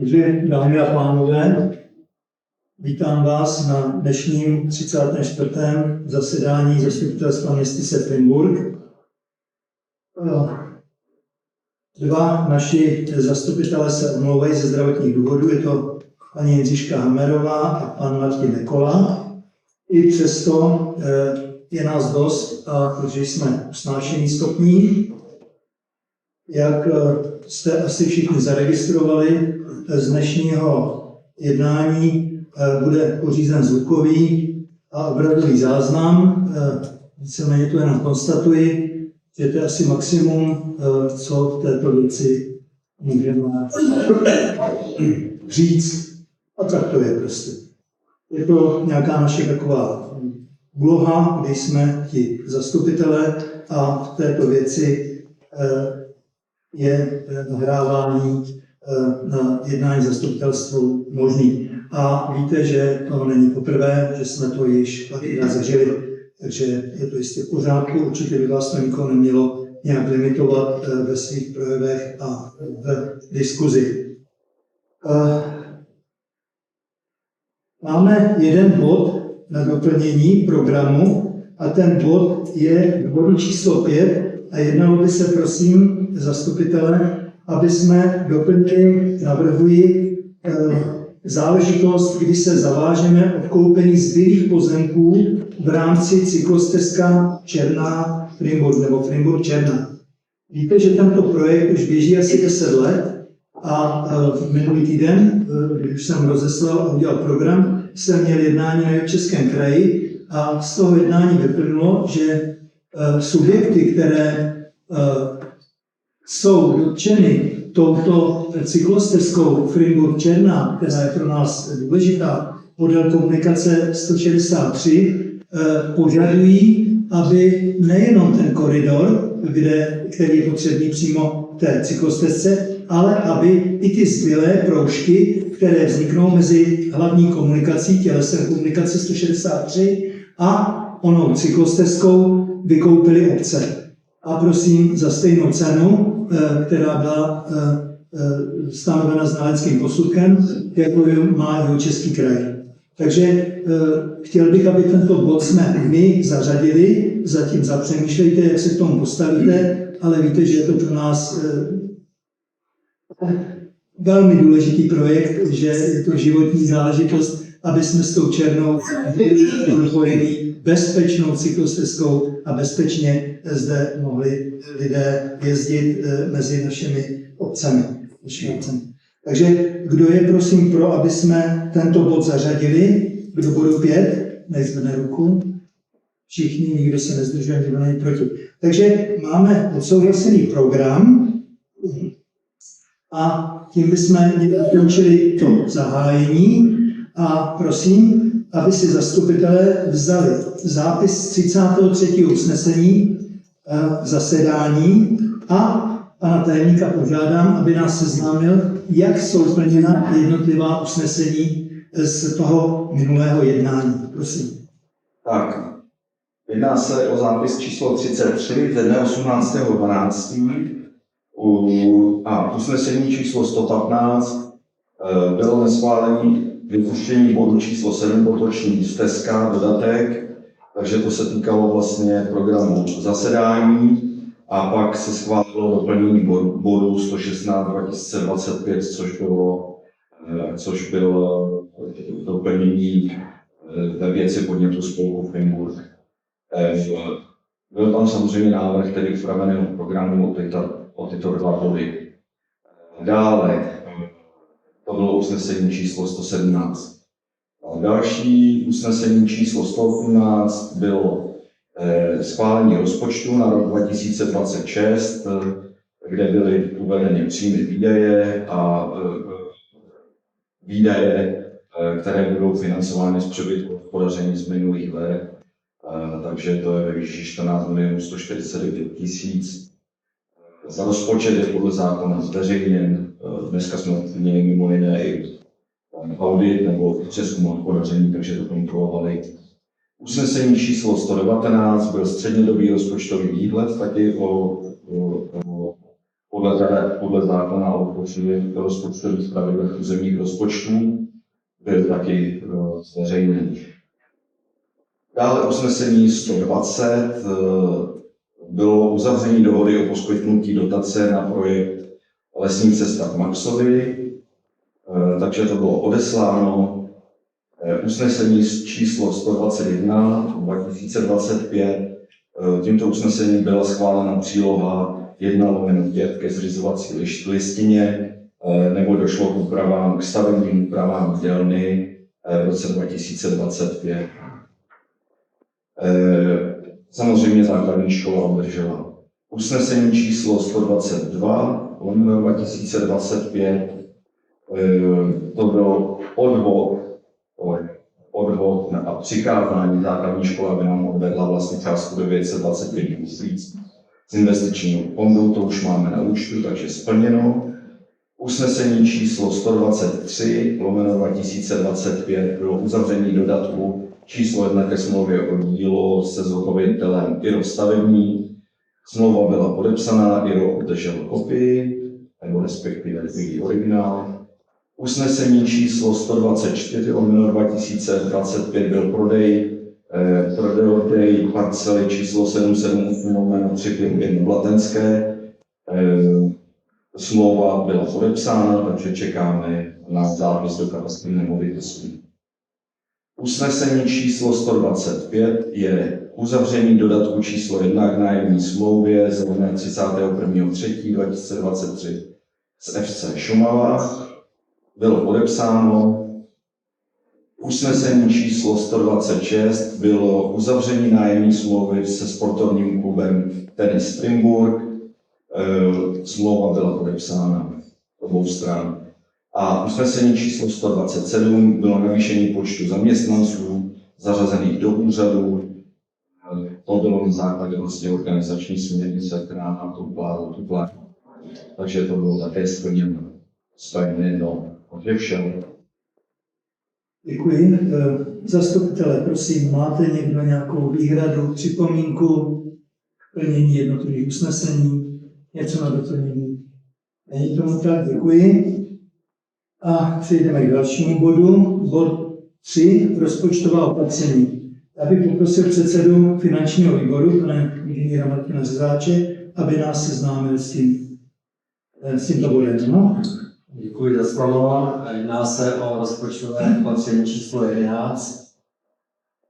Takže, dámy a pánové, vítám vás na dnešním 34. zasedání Zastupitelstva městyse Frimburk. Dva naši zastupitelé se omlouvají ze zdravotních důvodů, je to paní Jindřiška Hammerová a pan Martin Nekola. I přesto je nás dost, protože jsme usnášení schopní. Jak jste asi všichni zaregistrovali, z dnešního jednání bude pořízen zvukový a obrazový záznam. Víceméně to jenom konstatuji, že to je asi maximum, co v této věci můžeme říct. A tak to je prostě. Je to nějaká naše taková úloha, kdy jsme ti zastupitelé a v této věci je nahrávání na jednání zastupitelstvu možný. A víte, že to není poprvé, že jsme to již párkrát zažili, takže je to jistě v pořádku. Určitě by vás to nikoho nemělo nějak limitovat ve svých projevech a v diskuzi. Máme jeden bod na doplnění programu a ten bod je bod číslo 5 a jednalo by se, prosím, zastupitele, aby jsme doplnili, navrhuji, záležitost, kdy se zavážeme odkoupení zbylých pozemků v rámci cyklostezka Černá Frimburk nebo Frimburk Černá. Víte, že tento projekt už běží asi 10 let a minulý týden, když jsem rozeslal a udělal program, jsem měl jednání na Českém kraji a z toho jednání vyplynulo, že subjekty, které jsou dotčeny touto cyklostezkou Frimburk Černá, která je pro nás důležitá, podél komunikace 163, požadují, aby nejenom ten koridor, který je potřebný přímo té cyklostezce, ale aby i ty zbylé proužky, které vzniknou mezi hlavní komunikací, tělesem komunikace 163 a onou cyklostezkou, vykoupily obce. A prosím za stejnou cenu, která byla stanovena znaleckým posudkem, jako má Jihočeský kraj. Takže chtěl bych, aby tento bod jsme my zařadili, zatím zapřemýšlejte, jak se k tomu postavíte, ale víte, že je to pro nás velmi důležitý projekt, že je to životní záležitost, aby jsme s tou Černou propojili bezpečnou cyklostezkou a bezpečně zde mohli lidé jezdit mezi našimi obcemi. Takže kdo je prosím pro, aby jsme tento bod zařadili, kdo bodu 5, nech zvedne ruku. Všichni, nikdo se nezdržuje, nikdo není proti. Takže máme odsouhlasený program a tím bychom ukončili to zahájení a prosím, aby si zastupitelé vzali zápis 33. usnesení zasedání a pana tajemníka požádám, aby nás seznámil, jak jsou plněna jednotlivá usnesení z toho minulého jednání. Prosím. Tak, jedná se o zápis číslo 33 ze dne 18.12. A usnesení číslo 115 bylo neschválení vypuštění bodu číslo 7 potoční stezka, dodatek, takže to se týkalo vlastně programu zasedání a pak se schválilo doplnění bodu 116 2025, což bylo doplnění ve věci podnětu spolku Frimburk. Byl tam samozřejmě návrh, který upravený programu o tyto dva body. Dále to bylo usnesení číslo 117. Další usnesení číslo 118 bylo schválení rozpočtu na rok 2026, kde byly uvedeny příjmy výdaje a výdaje, které budou financovány z přebytku hospodaření z minulých let. Takže to je ve výši 14 149 000. Za rozpočet je podle zákona zveřejněn. Dneska jsme měli mimo jiné i audit nebo přezkum hospodaření, takže to kontrolovali. Usnesení číslo 119 byl střednědobý rozpočtový výhled, taky o podle zákona o rozpočtových pravidlech územních rozpočtů byl taky zveřejněný. Dále usnesení 120 bylo uzavření dohody o poskytnutí dotace na projekt Lesní cesta k Maxovi, takže to bylo odesláno. Usnesení číslo 121 2025. Tímto usnesením byla schválena příloha 1/5 ke zřizovací listině, nebo došlo k stavebním úpravám dělny v roce 2025. Samozřejmě základní škola obdržela usnesení číslo 122 2025. To bylo odvod a přikázání základní školy, aby nám odvedla vlastně částku 925 000 z investičního fondu, to už máme na účtu, takže splněno. Usnesení číslo 123 2025 bylo uzavření dodatku číslo 1 ke smlouvě o dílo se zhotovitelem IRO stavební. Smlouva byla podepsaná, IRO obdržel kopii, nebo respektive její originál. Usnesení číslo 124 2025 byl prodej parcely číslo 778/355 v Blatenské. Smlouva byla podepsána, takže čekáme na zápis do katastru nemovitostí. Usnesení číslo 125 je uzavření dodatku číslo 1 k nájemní smlouvě z 31.3.2023 z FC Šumava. Bylo podepsáno. Usnesení číslo 126 bylo uzavření nájemní smlouvy se sportovním klubem Tenis Strimburg. Smlouva byla podepsána obou stran. A usnesení číslo 127 bylo navýšení počtu zaměstnanců zařazených do úřadu. To bylo na základě vlastně organizační směrnice, která nám to plánuje. Takže to bylo také splněno. Děkuji. Zastupitelé, prosím, máte někdo nějakou výhradu, připomínku k plnění jednotlivých usnesení? Něco na doplnění? Není tomu tak, děkuji. A přejdeme k dalšímu bodu. Bod 3. Rozpočtová opatření. Já bych poprosil předsedu finančního výboru, pane inženýra Martina Řezáče, aby nás seznámil s tímto bodem. No? Děkuji za slovo. Jedná se o rozpočtové opatření číslo 11,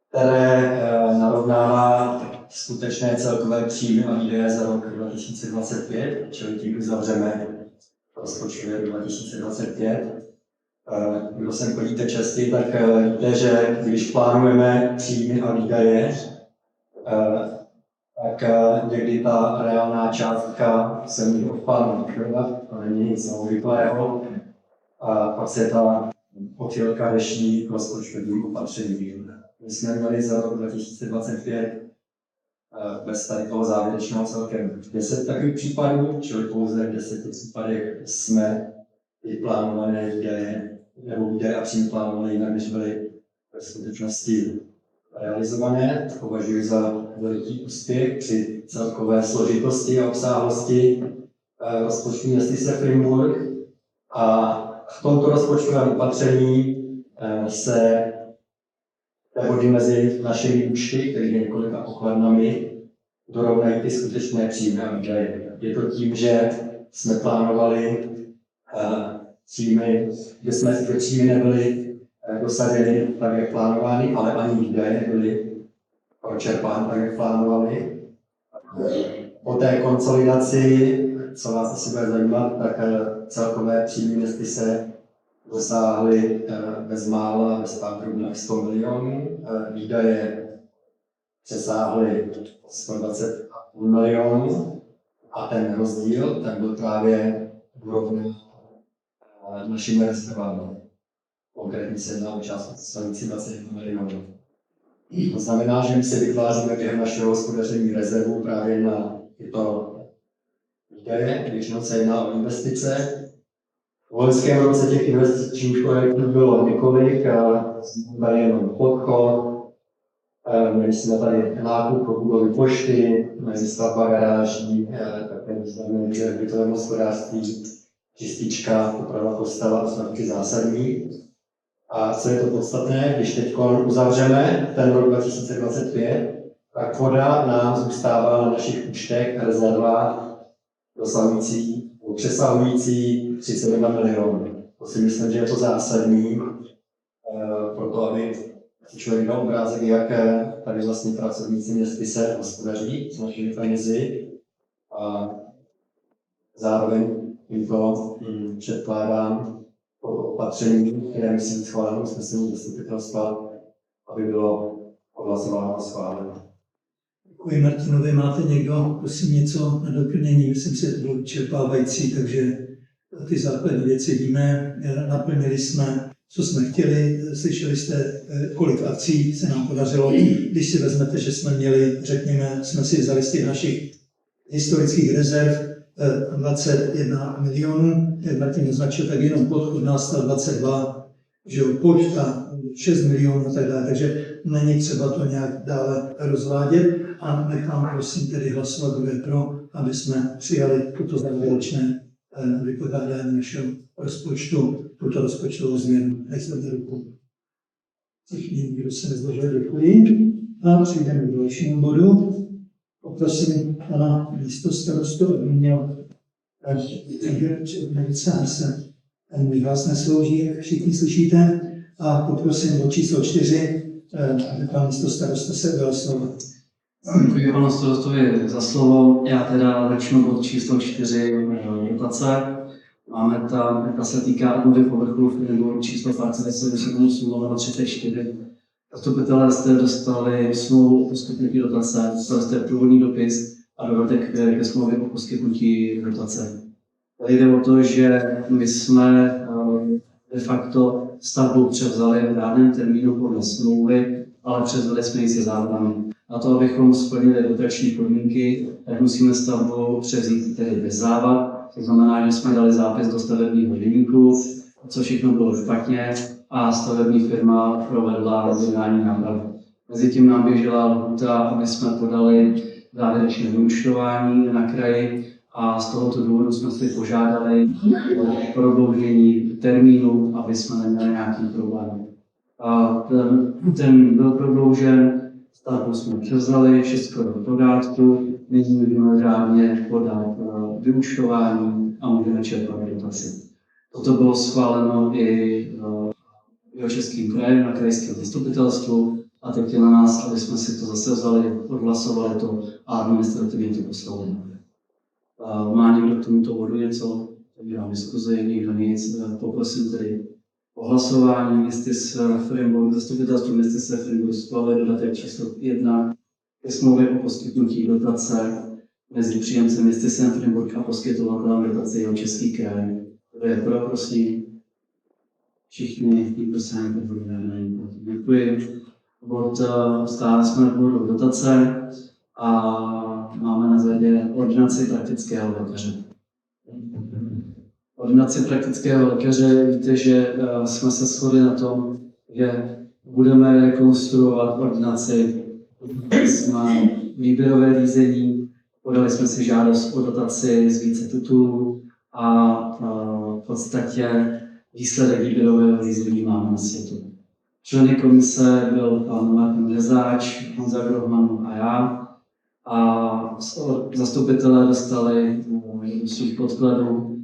které narovnává skutečné celkové příjmy a výdaje za rok 2025, čili tím uzavřeme rozpočtově 2025. Kdo sem chodíte častěji, tak víte, že když plánujeme příjmy a výdaje, tak někdy ta reálná částka se může od plánu odchylovat, to není nic neobvyklého. A pak se ta odchylka řeší rozpočtovým opatřením. My jsme měli za rok 2025 bez tady toho závěrečného celkem 10 takových případů, čili pouze v 10 případech jsme ty plánované výdaje nebo výdaje a příjmy plánované jinak, než byly ve skutečnosti realizované. To považuji za veliký úspěch při celkové složitosti a obsáhlosti rozpočtu městyse Frimburg. A v tomto rozpočtovém opatření se té body mezi našimi účty, které je několika pokladnami, dorovnají ty skutečné příjmy a výdaje. Je to tím, že jsme plánovali příjmy, že příjmy nebyly dosaženy tak, jak plánovány, ale ani výdaje nebyly pročerpány tak, jak plánovali. Po té konsolidaci, co vás asi bude zajímat, tak celkové příjmy městy se dosáhly bezmála, bez pár drobných 100 milionů. Výdaje přesáhly 120 milionů a ten rozdíl ten byl právě úrovně našim rezervám. Konkrétně se jedná o částku představující 21 milionů. To znamená, že my si vytváříme během našeho hospodaření rezervu právě na tyto výdaje, většinou se jedná o investice. V loňském roce těch investičních projektů bylo několik, tady jenom podchod, měli jsme tady nákup pro budovy pošty, stavba garáží, tak také myslíme, že bytové hospodářství, čistička, oprava postava a snovky zásadní. A co je to podstatné, když teď uzavřeme ten rok 2025, tak voda nám zůstává na našich účtech a rezervách přesahující 31 milionů. To si myslím, že je to zásadní, proto aby si člověk dal obrázek, jak tady vlastně pracovníci městy se hospodaří s našimi penězi. A zároveň tímto předkládám opatření, které musí být schváleno usnesením zastupitelstva, aby bylo odhlasováno a schváleno. Děkuji Martinovi. Máte někdo, prosím, něco na doplnění? Myslím si, že to bylo vyčerpávající, takže ty základní věci víme, naplnili jsme, co jsme chtěli, slyšeli jste, kolik akcí se nám podařilo. Když si vezmete, že jsme měli, řekněme, jsme si vzali z těch našich historických rezerv 21 milionů, jak Martin označil, tak jenom podchod nás stal 22, že jo, počta 6 milionů a tak dále, takže není třeba to nějak dále rozvádět a nechám prosím tedy hlasovat, kdo je pro, aby jsme přijali tuto závěrečné vypořádání našeho rozpočtu, tuto rozpočtovou změnu. Nejsem ruku. Všichni, kdo se nezložil, děkuji. A přejdeme k dalšímu bodu. Poprosím pana místostarostu, aby měl velice se ten můj hlas neslouží, jak všichni slyšíte. A poprosím o číslo 4, aby pan místostarosta se ujal slovo. Děkuji panu starostovi za slovo. Já teda začnu od číslo 4 dotace. Máme ta se týká obnovy povrchu, nebo číslo 57/34. Zastupitelé jste dostali smlouvu o poskytnutí dotace, dostali jste průvodní dopis a dodatek ke smlouvě o poskytnutí dotace. Tady jde o to, že my jsme de facto stavbu převzali v rádném termínu podle smlouvy, ale převzali jsme ji se zábrany. Na to, abychom splnili dotační podmínky, tak musíme stavbu převzít tedy bez závad. To znamená, že jsme dali zápis do stavebního deníku, co všechno bylo špatně, a stavební firma provedla generální nápravu. Mezitím nám běžela lhůta, aby jsme podali závěrečné vyúčtování na kraji, a z tohoto důvodu jsme si požádali o prodloužení termínu, aby jsme neměli nějaký problém. A ten byl prodloužen, stavbu jsme převzali, všechno v pořádku, nyní můžeme řádně podat vyúčtování a můžeme čerpat dotaci. Toto bylo schváleno i Jihočeským krajem na krajském zastupitelstvu a teď je na nás, aby jsme si to zase vzali, odhlasovali to a administrativně to poslali. Má někdo k tomuto bodu něco? Dělám diskuzi, někdo nic. Poprosím tedy o hlasování. Jestli s Frimburg, zastupitelstvu města se Frimburg schválili dodatek číslo 1 ke smlouvě o poskytnutí dotace mezi příjemcem města Frimburg a poskytovatelem dotace Jihočeský kraj. Kdo je pro, prosím? Všichni, nikdo se nepovedl. Děkuji. Stále jsme v bodu dotace a máme na řadě ordinaci praktického lékaře. Ordinaci praktického lékaře, víte, že jsme se shodli na tom, že budeme rekonstruovat ordinaci. Jsme výběrové řízení, podali jsme si žádost o dotaci z více titulů a v podstatě výsledek výběrového řízení máme na světu. Členy komise byl pan Martin Rezáč, Honza Grohman a já. A zastupitelé dostali do svých podkladů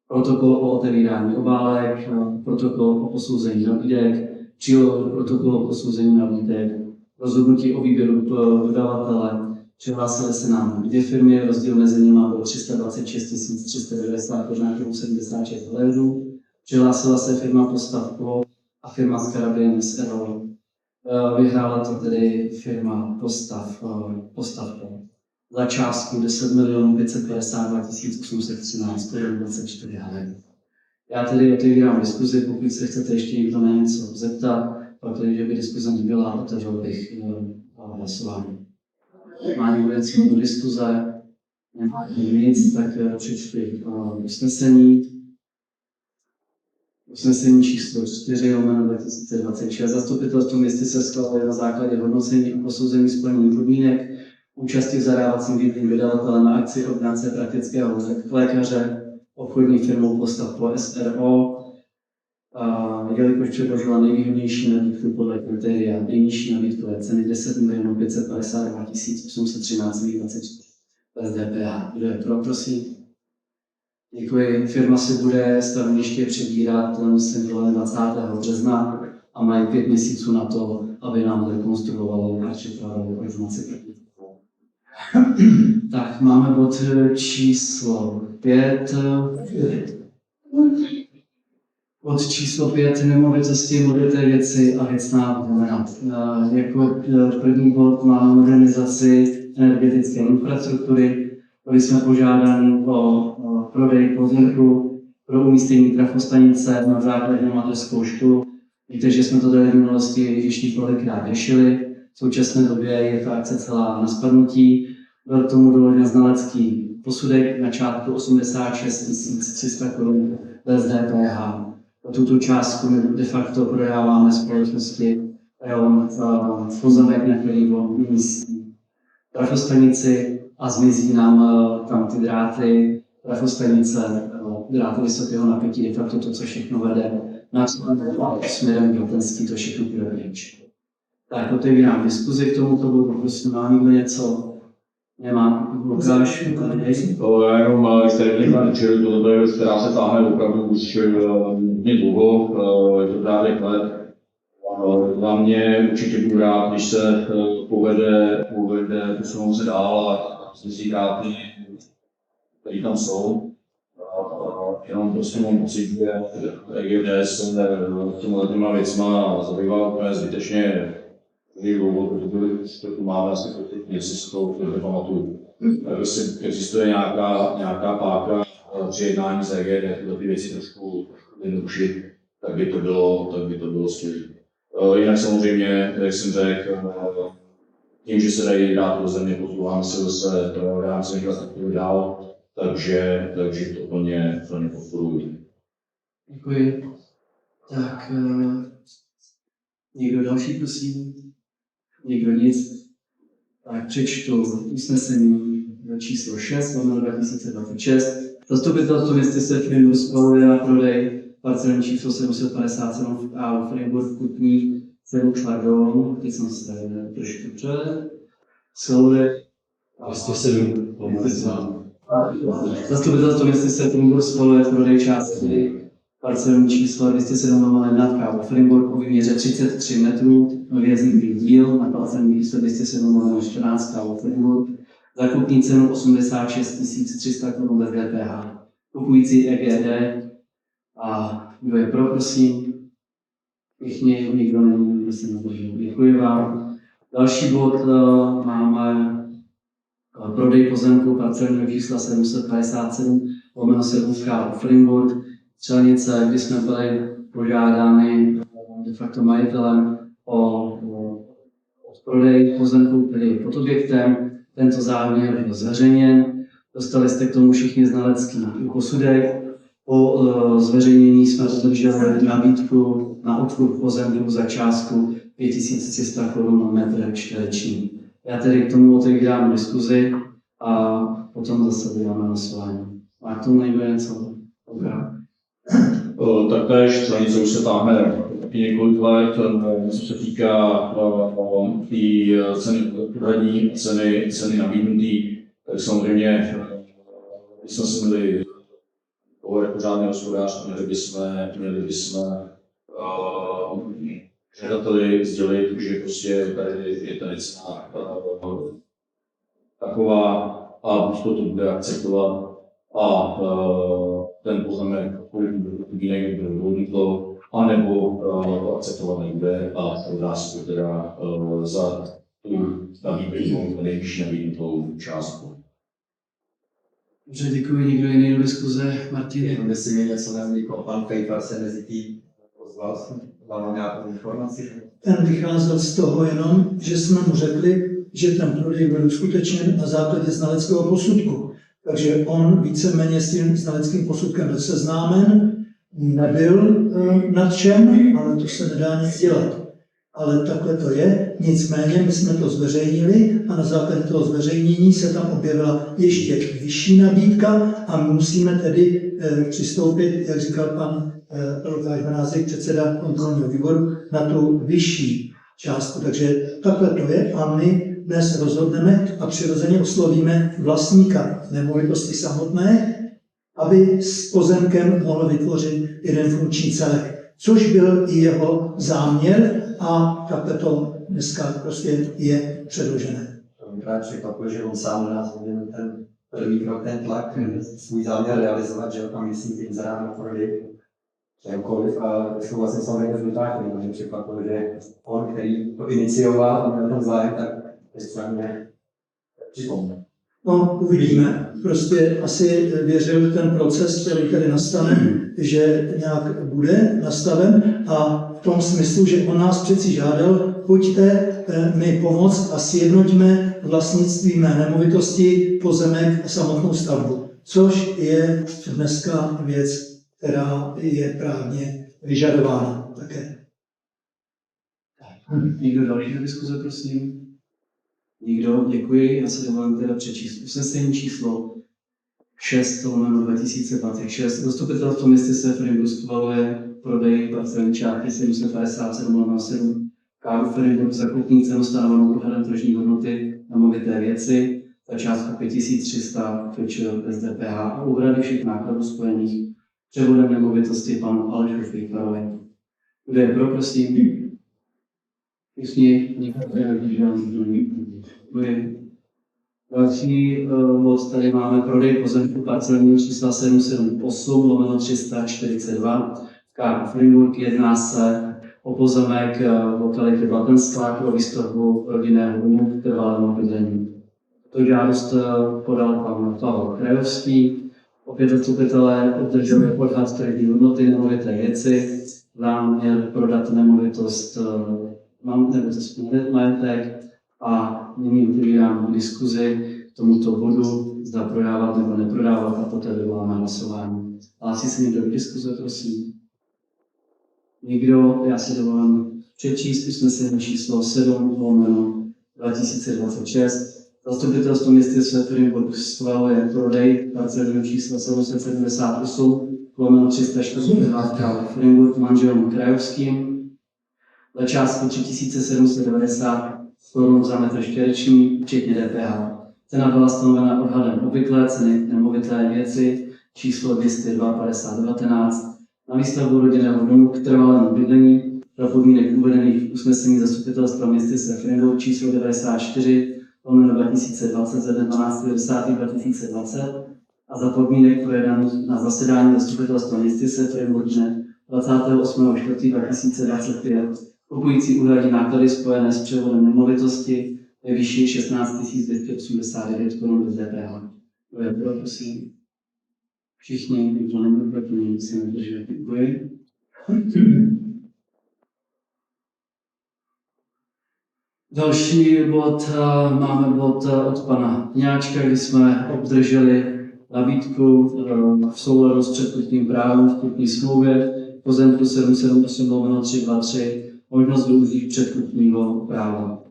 protokol o otevírání obálek, protokol o posouzení nabídek, přílohu protokol o posouzení nabídek, rozhodnutí o výběru dodavatele. Přihlásily se nám 2 firmy, rozdíl mezi nimi byl 326 390,76 €. Přihlásila se firma Postavko a firma Scarabian SRO. Vyhrála to tedy firma Postavko za částku 10 552 813,24 €. Já tedy otevírám diskuzi, pokud se chcete ještě někdo na něco zeptat, protože by diskuze nebyla, otevřel bych hlasování. Má někdo něco do diskuze? Nemá nic, tak přečtu usnesení. Usnesení číslo 4/2026. Zastupitelstvo města se schvaluje na základě hodnocení a posouzení splnění podmínek účasti v zadávacím řízení vydavatele na akci ordinace praktického lékaře obchodní firmou Postavpo SRO, jelikož předložila nejvýhodnější nabídku podle kritéria. Nejnižší nabídkové ceny 10 552 813,24 bez DPH. Kdo je pro, prosím? Děkuji. Firma si bude staveniště přebírat, myslím, 20. března a mají 5 měsíců na to, aby nám rekonstruovalo a připravilo organizaci. Tak, máme bod číslo 5. Bod číslo 5, nemovitosti, movité věci a věcná znamená. Jako první bod máme modernizaci energetické infrastruktury. Byli jsme požádáni o prodej pozemku pro umístění trafostanice na základě mateřskou školu. Víte, že jsme to tady v minulosti již několikrát řešili. V současné době je ta akce celá na spadnutí. Byl k tomu doložen znalecký posudek na částku 86 300 Kč bez DPH. Tuto částku my de facto prodáváme společnosti pozemek, na který umístí trafostanici a zmizí nám tam ty dráty, trafostanice, dráty vysokého napětí, de facto to, co všechno vede na směrem Běltenský, to všechno půjde pryč. Tak otevírám diskuzi k tomuto bodu, prosím, má někdo něco? Nemám. Lukáš? Já jenom, když tady řekl, že toto je věc, která se táhne opravdu už hodně dlouho, je to řádek let. Za mě určitě budu rád, když se povede posunout se dál a zjistit dráty, které tam jsou. Jenom prostě mám pocit, že EGD se těma věcma zabývá úplně zbytečně dlouho, protože to máme asi jestli si to nepamatuju. Jestli existuje nějaká páka při jednání s EGD, tyhle ty věci trošku jednodušit, tak by to bylo skvělé. Jinak samozřejmě, jak jsem řekl, tím, že se dají dát do země, posouváme se zase v rámci infrastruktury dál, takže to plně podporuji. Děkuji. Tak, někdo další, prosím? Někdo nic? Tak přečtu usnesení číslo 6, 2026. Zastupitelstvo města Settlingu schvaluje na prodej parcelní číslo 757 v A. Freiburg Kutní, cenu Čvardovou, teď jsem se tady trošku před. Schvaluje 207. Zastupitelstvo města Settlingu schvaluje prodej části parcelní číslo 207 nad v Frimburku v výměře 33 metrů, vězný díl na parcelní číslo 207 14 v Frimburg, zakupní cenu 86 300 Kč bez DPH. Kupující EGD a kdo je pro, prosím? Všichni, nikdo není, kdo se nezdržel. Děkuji vám. Další bod máme prodej pozemku parcelního čísla 757 7 v Frimburg. Střelnice, kdy jsme byli požádáni de facto majitelem o prodej pozemku, který je pod objektem. Tento záměr byl zveřejněn. Dostali jste k tomu všichni znalecký posudek. Po zveřejnění jsme obdrželi nabídku na odkup pozemku za částku 5300 Kč na metr čtvereční. Já tedy k tomu otevírám diskuzi a potom zase děláme hlasování. Má k tomu někdo něco? Taktéž střelnice už se táhne několik let, co se týká ceny nabídnutý, tak samozřejmě, když jsme si měli pořádný hospodář, měli bychom žadateli sdělit, že prostě je tady cena taková a buď to bude akceptovat a ten pozemek podmínek bude odmítlo, anebo to akceptovat nebude a dá se to teda za tu nabídnutou, nejvyšší nabídnutou částku. Dobře, děkuji. Někdo jiný do diskuze? Martin? Jestli mi něco nevzniklo, pan Fejfar se mezi tím pozval, mám nějakou informaci. Ten vycházel z toho jenom, že jsme mu řekli, že ten prodej byl uskutečněn na základě znaleckého posudku. Takže on víceméně s tím znaleckým posudkem byl seznámen, nebyl nadšen, ale to se nedá nic dělat. ale takhle to je. Nicméně my jsme to zveřejnili a na základě toho zveřejnění se tam objevila ještě vyšší nabídka a my musíme tedy přistoupit, jak říkal pan Lukáš Mrázek, předseda kontrolního výboru, na tu vyšší částku. Takže takhle to je a my dnes rozhodneme a přirozeně oslovíme vlastníka nemovitosti samotné, aby s pozemkem mohl vytvořit jeden funkční celek, což byl i jeho záměr a takhle to dneska prostě je předložené. To mě právě překvapuje, že on sám na nás měl ten první krok, ten tlak, svůj záměr realizovat, že tam myslím tím zadám na prodej čemkoliv a jsou vlastně samozřejmě vytáhli, takže překvapuje, že on, který to inicioval a měl ten zájem, tak teď se mě připomněl. No, uvidíme. Prostě asi věřil ten proces, který tady nastane, že nějak bude nastaven a v tom smyslu, že on nás přeci žádal, pojďte mi pomoct a sjednoťme vlastnictví mé nemovitosti, pozemek a samotnou stavbu. Což je dneska věc, která je právně vyžadována také. Někdo další do diskuze, prosím? Nikdo, děkuji. Já se dovolím teda přečíst usnesení číslo 6/2026. Zastupitelstvo města Seferinu schvaluje prodej parcelní části 757/7 Káru Ferinu za koupní cenu stanovenou odhadem tržní hodnoty nemovité věci za částku 5300 z DPH a úhrady všech nákladů spojených převodem nemovitosti panu Alešu Filiperovi. Kdo je pro, prosím? Všichni, další bod tady máme prodej pozemku parcelního čísla 778/342 v Káru Frimburg. Jedná se o pozemek v lokalitě Blatenská pro výstavbu rodinného domu v trvalém bydlení. Tuto žádost podal pan Pavel Krajovský. Opět zastupitelé obdrželi odhad tržní hodnoty nemovité věci, záměr prodat nemovitost majetek a nyní otevírám diskuzi k tomuto bodu, zda prodávat nebo neprodávat a poté vyvoláme hlasování. Hlásí se někdo do diskuze, prosím? Nikdo? Já si dovolím přečíst usnesení číslo 7/2026. Zastupitelstvo města Seferinu schvaluje prodej parcelního čísla 778/342 Frimburg manželům Krajovským za částku 3790 korun za metr čtvereční, včetně DPH. Cena byla stanovena odhadem obvyklé ceny nemovité věci číslo 202/5019 na výstavbu rodinného domu k trvalému bydlení za podmínek uvedených v usnesení zastupitelstva města Seferinu číslo 94/2020 ze dne 12.10.2020 a za podmínek projednaných na zasedání zastupitelstva města Seferinu dne 28.4.2025. Kupující uhradí náklady spojené s převodem nemovitosti ve výši 16 289 korun bez DPH. Kdo je pro, prosím? Všichni, nikdo není proti, musíme držet. Děkuji. Další bod, máme bod od pana Kňáčka, kdy jsme obdrželi nabídku v souladu s předkupním právem v kupní smlouvě pozemku 778/323 možnost využít předkupního práva.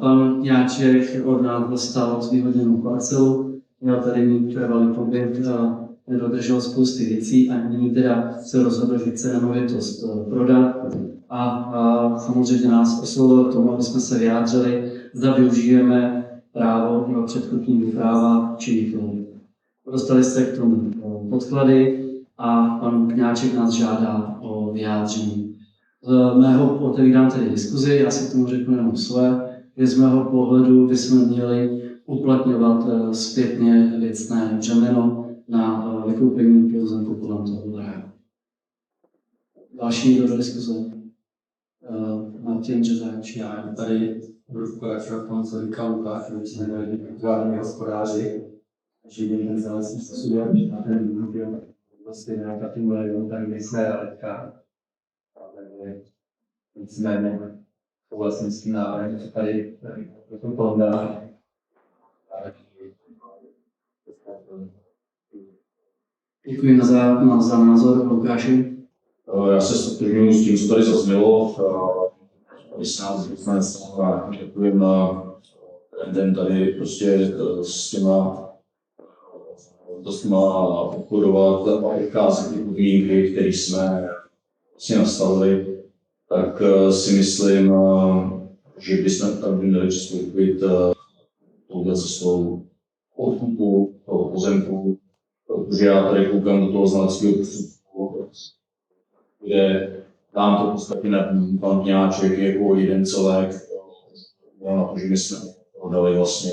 Pan Kňáček od nás dostal zvýhodněnou parcelu, měl tady mít trvalý pobyt, nedodržel spousty věcí a nyní teda se rozhodl, že chce nemovitost prodat a samozřejmě nás oslovil k tomu, aby jsme se vyjádřili, zda využijeme právo předkupního práva či nikoli. Dostali jste k tomu podklady a pan Kňáček nás žádá o vyjádření. Z mého otevírám tedy diskuzi, já si k tomu řeknu jenom své, že z mého pohledu bychom měli uplatňovat zpětně věcné břemeno na vykoupení pozemku kolem toho dvora. Další do diskuze. Martin Řezáč. Já tady budu pokračovat v tom, co říkal Lukáš, že jsme měli vytváření hospodáři, že jdeme ten zelensný student na ten video, vlastně nějaká tím milion, tak nejsme realitka. Nicméně souhlasím s tím návrhem, co tady to Polda. Děkuji za názor, Lukáši. Já se stotožňuji s tím, co tady zaznělo. 18 a takovým trendem tady prostě s těma obchodovat a vycházet ty podmínky, které jsme si nastavili, tak si myslím, že bychom tam měli přistoupit touhle cestou odkupu toho pozemku, protože já tady koukám do toho znaleckého posudku, kde nám to v podstatě nabízí pan Mňáček jako jeden celek, na to, že my jsme prodali vlastně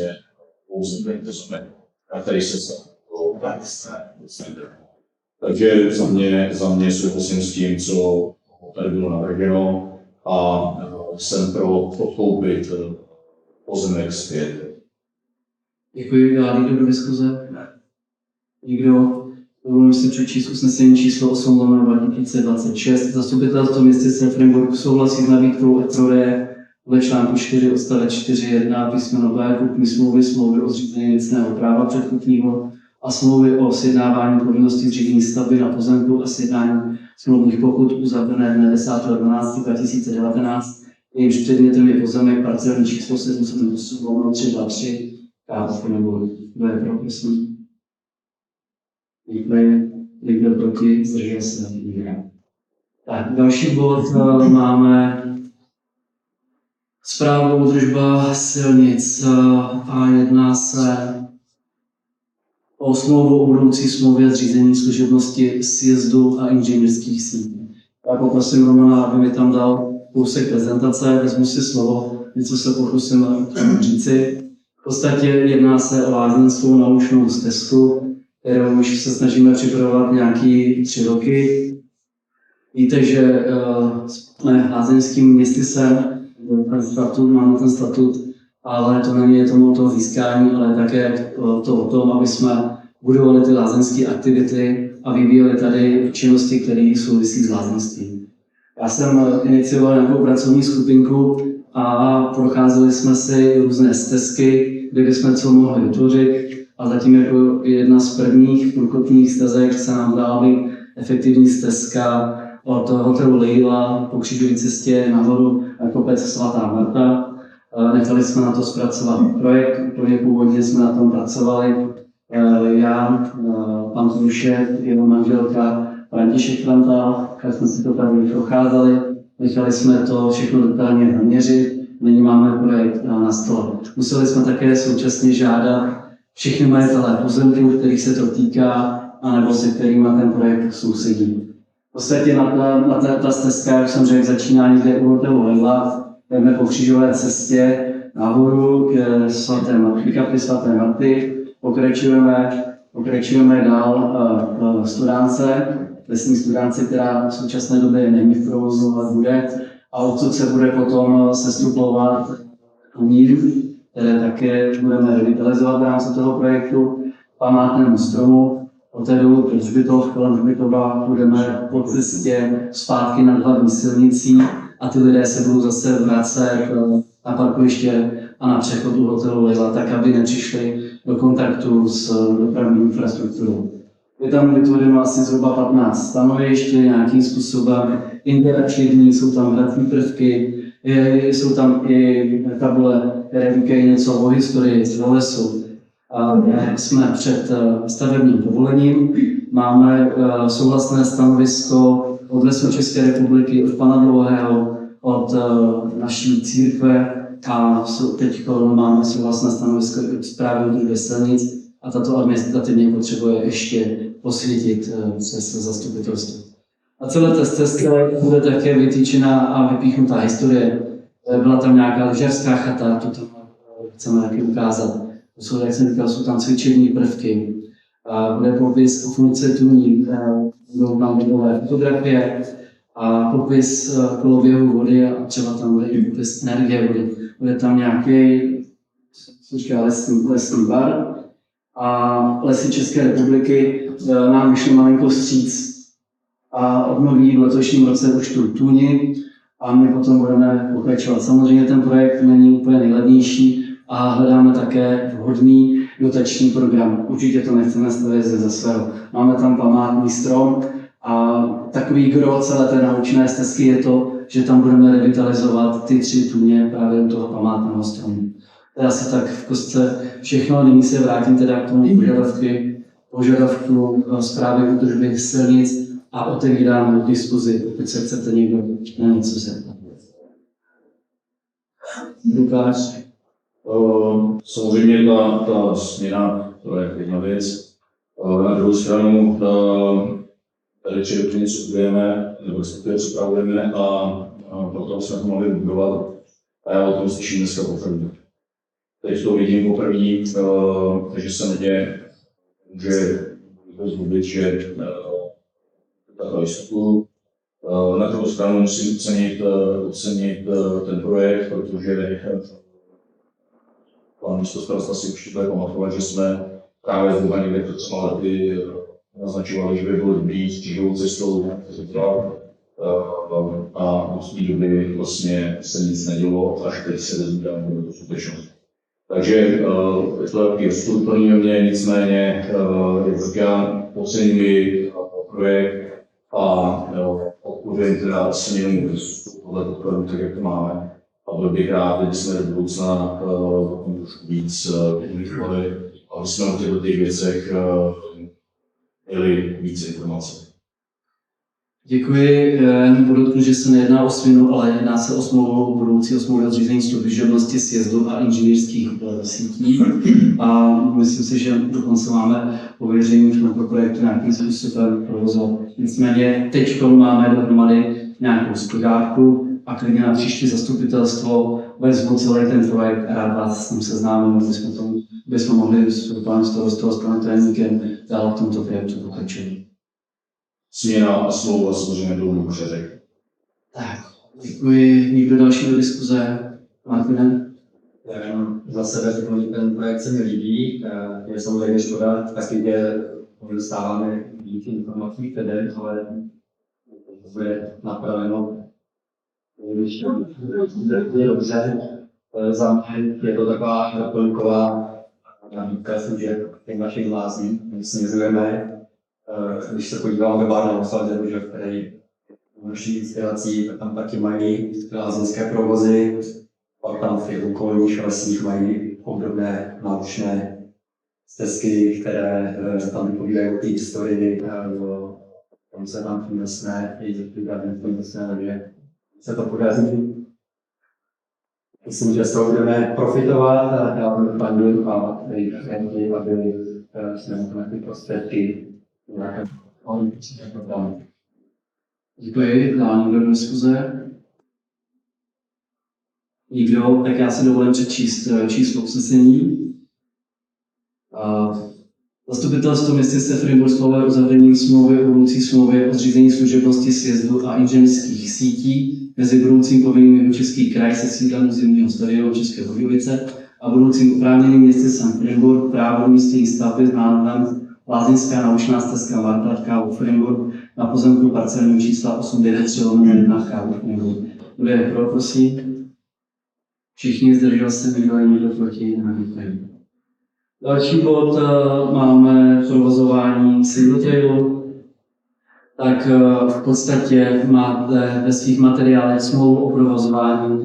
pouze ten pozemek, na který se stalo. Takže za mě souhlasím s tím, co tady bylo navrženo a jsem pro podkoupit pozemek zpět. Děkuji, já jdu do diskuze. Nikdo? Dovolím si přečíst usnesení číslo 8/2026. Zastupitelstvo městyse Freiburg souhlasí s nabídkou EPRODE dle článku 4 odstavec 4.1 písmeno B kupní smlouvy o zřízení věcného práva předkupního a smlouvy o sjednávání povinnosti zřízení stavby na pozemku a sjednání smluvních pokut uzavřené dne 10.12.2019. Jejímž předmětem je pozemek parcelní číslo 708/323 Kápo nebo kdo je pro, prosím. Někdo proti, zdržel se. Tak, další bod máme zprávu údržba silnic a jedná se o smlouvu o budoucí smlouvě zřízení služebnosti sjezdu a inženýrských sítí. Já poprosím Romana, aby mi tam dal kousek prezentace, vezmu si slovo, něco se pokusím říci. V podstatě jedná se o lázeňskou naučnou stezku, kterou už se snažíme připravovat nějaký 3 roky. Víte, že jsme lázeňským městysem, máme ten statut, ale to není tomu toho získání, ale také to o tom, aby jsme budovali ty lázeňské aktivity a vyvíjeli tady činnosti, které souvisí s lázeňstvím. Já jsem inicioval nějakou pracovní skupinku a procházeli jsme si různé stezky, kde bychom co mohli vytvořit. A zatím jako jedna z prvních průkopních stezek se nám dala být efektivní stezka od hotelu Leila po křížové cestě nahoru na kopec Svatá Marta. Nechali jsme na to zpracovat projekt, úplně původně jsme na tom pracovali. Já, pan Krušek, jeho manželka František Franta, jak jsme si to tady procházeli, nechali jsme to všechno detailně naměřit, nyní máme projekt na stole. Museli jsme také současně žádat všechny majitelé pozemků, kterých se to týká, anebo se kterými ten projekt sousedí. V podstatě ta stezka, jak jsem řekl, začíná někde u hotelu Leila, jdeme po křížové cestě nahoru k kapli svaté Marty, pokračujeme dál v Studánce, lesní Studánce, která v současné době není v provozu, ale bude. A odsud se bude potom sestupovat Níl, které také budeme revitalizovat v rámci toho projektu, památnému stromu. Poté dolů před Hřbitov, kolem Hřbitova budeme po cestě zpátky nad hlavní silnicí a ty lidé se budou zase vracet na parkoviště a na přechod u hotelu Leila, tak aby nepřišli do kontaktu s dopravní infrastrukturou. Je tam vytvořeno asi zhruba 15 stanovišť, nějakým způsobem interaktivní, jsou tam hradní prvky, jsou tam i tabule, které říkají něco o historii, o lesu. Jsme před stavebním povolením, máme souhlasné stanovisko od Lesů České republiky, od pana Dlouhého, od naší církve a teď máme souhlasné stanovisko od Správy údržby silnic a tato administrativně potřebuje ještě posvětit přes zastupitelstvo. A celé té stezce bude také vytýčena a vypíchnutá historie. Byla tam nějaká lyžařská chata, tu tam chceme taky ukázat. Jak jsem říkal, jsou tam cvičební prvky. Bude popis o funkci tůní, budou tam videové fotografie a popis koloběhu vody a třeba tam bude i popis energie vody. Bude tam nějaký lesní bar a Lesy České republiky nám vyšly malinko vstříc a obnoví v letošním roce už tu tůni a my potom budeme pokračovat. Samozřejmě ten projekt není úplně nejlevnější a hledáme také vhodný dotační program. Určitě to nechceme stavět ze svého. Máme tam památný strom A takový gro celé té naučné stezky je to, že tam budeme revitalizovat ty 3 tůně právě u toho památného stromu. To je asi tak v kostce všechno. Nyní se vrátím teda k tomu požadavku správy údržby silnic a otevírám diskuzi, pokud se chcete někdo na něco zeptat. Lukáš? Samozřejmě ta směna, to je jedna věc. Na druhou stranu, tady třeba něco budujeme, nebo respektive připravujeme a proto jsme to mohli budovat. A já o tom slyším dneska poprvé. Teď to vidím poprvé, takže se neděje, může zhubit, že takhle jistotu. Na druhou stranu musím ocenit ten projekt, protože pan místostarosta si určitě bude pamatovat, že jsme právě zhruba někde před 3 lety naznačovali, že by bylo dobrý s křížovou cestou a v té doby vlastně se nic nedělo, až teď se dozvídáme do skutečnosti. Takže je to takový rozporuplný o mě, nicméně jak já oceňuji projekt a podporuji teda směrem tohle podporu, tak jak to máme. A byl bych rád, že jsme do budoucna trošku víc komunikovali a jsme o těchto věcech měli víc informací. Děkuji. Podotknu, že se nejedná o směnu, ale jedná se o smlouvu budoucího smlouvy o zřízení služebnosti sjezdu a inženýrských sítí. A myslím si, že dokonce máme pověření v tomto projektu nějakým způsobem provozovat. Nicméně teď máme dohromady nějakou spodávku a klidně na příští zastupitelstvo vezmu celý ten projekt a rád vás s ním seznámím, bychom mohli s panem starostou, s panem tajemníkem dál v tomto projektu pokračovat. Směna a slova samozřejmě jdou do řek. Tak, děkuji. Někdo další do diskuze? Martine? Za sebe ten projekt se mi líbí, je samozřejmě škoda, taky dostáváme víc informací předem, ale bude napraveno. Je dobře, za mě je to taková doplňková nabídka služeb těch našich lázní. My směřujeme, když se podíváme na Osalděru, který naší inspirací, tak tam taky mají lázeňské provozy, pak tam v těch okolních lesích mají obdobné naučné stezky, které tam vypovídají o té historii, tam se tam přemysné, takže se to podaří. Myslím, že z toho budeme profitovat a já budu pandu a klienti, aby jsme na ty prostředky nějaké programy. Děkuji. Dá někdo do diskuze? Nikdo? Tak já si dovolím přečíst číslo usnesení. Zastupitelstvo městyse Frimburskové uzavření smlouvy o budoucí smlouvě o zřízení služebnosti sjezdu a inženýrských sítí mezi budoucím povinným Český kraj se sídlem zimního stadionu České Budějovice a budoucím oprávněným městysem Frimburg právo umístění stavby s názvem Lázeňská naučná stezka Marta u Frimburg na pozemku parcelního čísla 893/1 KU Frimburg. Kdo je pro, prosím? Všichni, zdržel se, někdo proti, nevím. Další bod máme provozování singletailu. Tak v podstatě máte ve svých materiálech smlouvu o provozování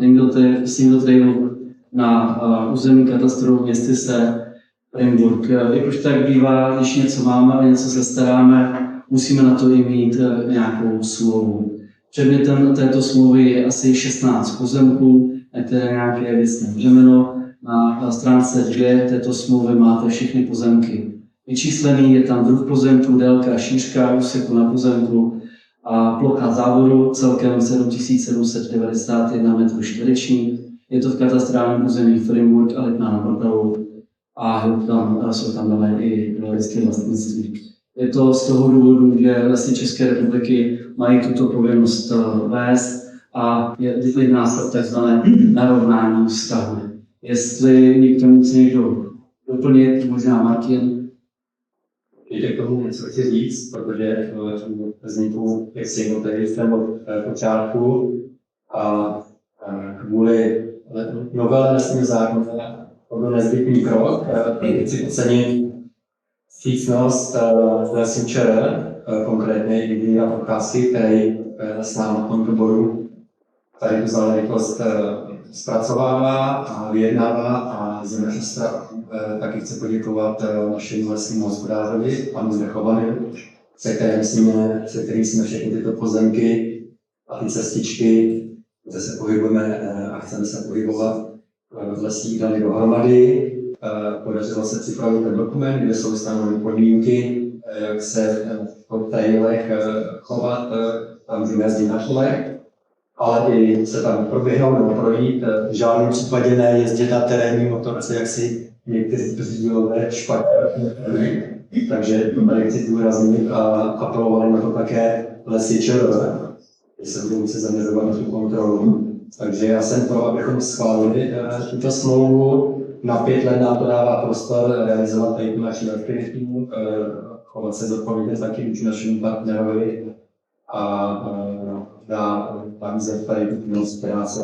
singletrailu na území katastru městyse Frimburg. Jak už tak bývá, když něco máme a něco se staráme, musíme na to i mít nějakou smlouvu. Předmětem této smlouvy je asi 16 pozemků, na které nějaké věcné břemeno. Na stránce 2 této smlouvy máte všechny pozemky vyčíslený, je tam druh pozemku, délka a šířka úseku na pozemku a plocha závodu celkem 7791 m2. Je to v katastrálním území Frimburg a Lipná nad Vltavou a jsou tam dané i lidské vlastnictví. Je to z toho důvodu, že Lesy České republiky mají tuto povinnost vést a jedná se o takzvané narovnání vztahu. Jestli někdo doplnit, možná Martin. Ještě k tomu něco chci říct, protože vznikl těch singletailu jsem od počátku a kvůli novele lesního zákona to byl nezbytný krok. Chci ocenit vstřícnost Lesů ČR konkrétně India Procházky, který s námi v tomto bodu tady tu záležitost zpracovává a vyjednává a z naší strany taky chci poděkovat našemu lesnímu hospodářovi, panu Zdechovanovi, se kterým jsme všechny tyto pozemky a ty cestičky, kde se pohybujeme a chceme se pohybovat v lesích, dali dohromady. Podařilo se připravit ten dokument, kde jsou stanoveny podmínky, jak se v trailech chovat, tam můžeme jezdit na kolech, ale i se tam proběhnout nebo projít. V žádném případě ne jezdit na terénní motorce, jak si někteří brzdělové špatně. Takže to tady chci zdůraznit a apelovali na to také Lesy ČR, že se budou muset zaměřovat na tu kontrolu. Takže já jsem pro, abychom schválili tuto smlouvu. Na 5 let nám to dává prostor realizovat tady tu naši aktivitu, chovat se zodpovědně taky vůči našemu partnerovi a nabízet tady tu činnost, která se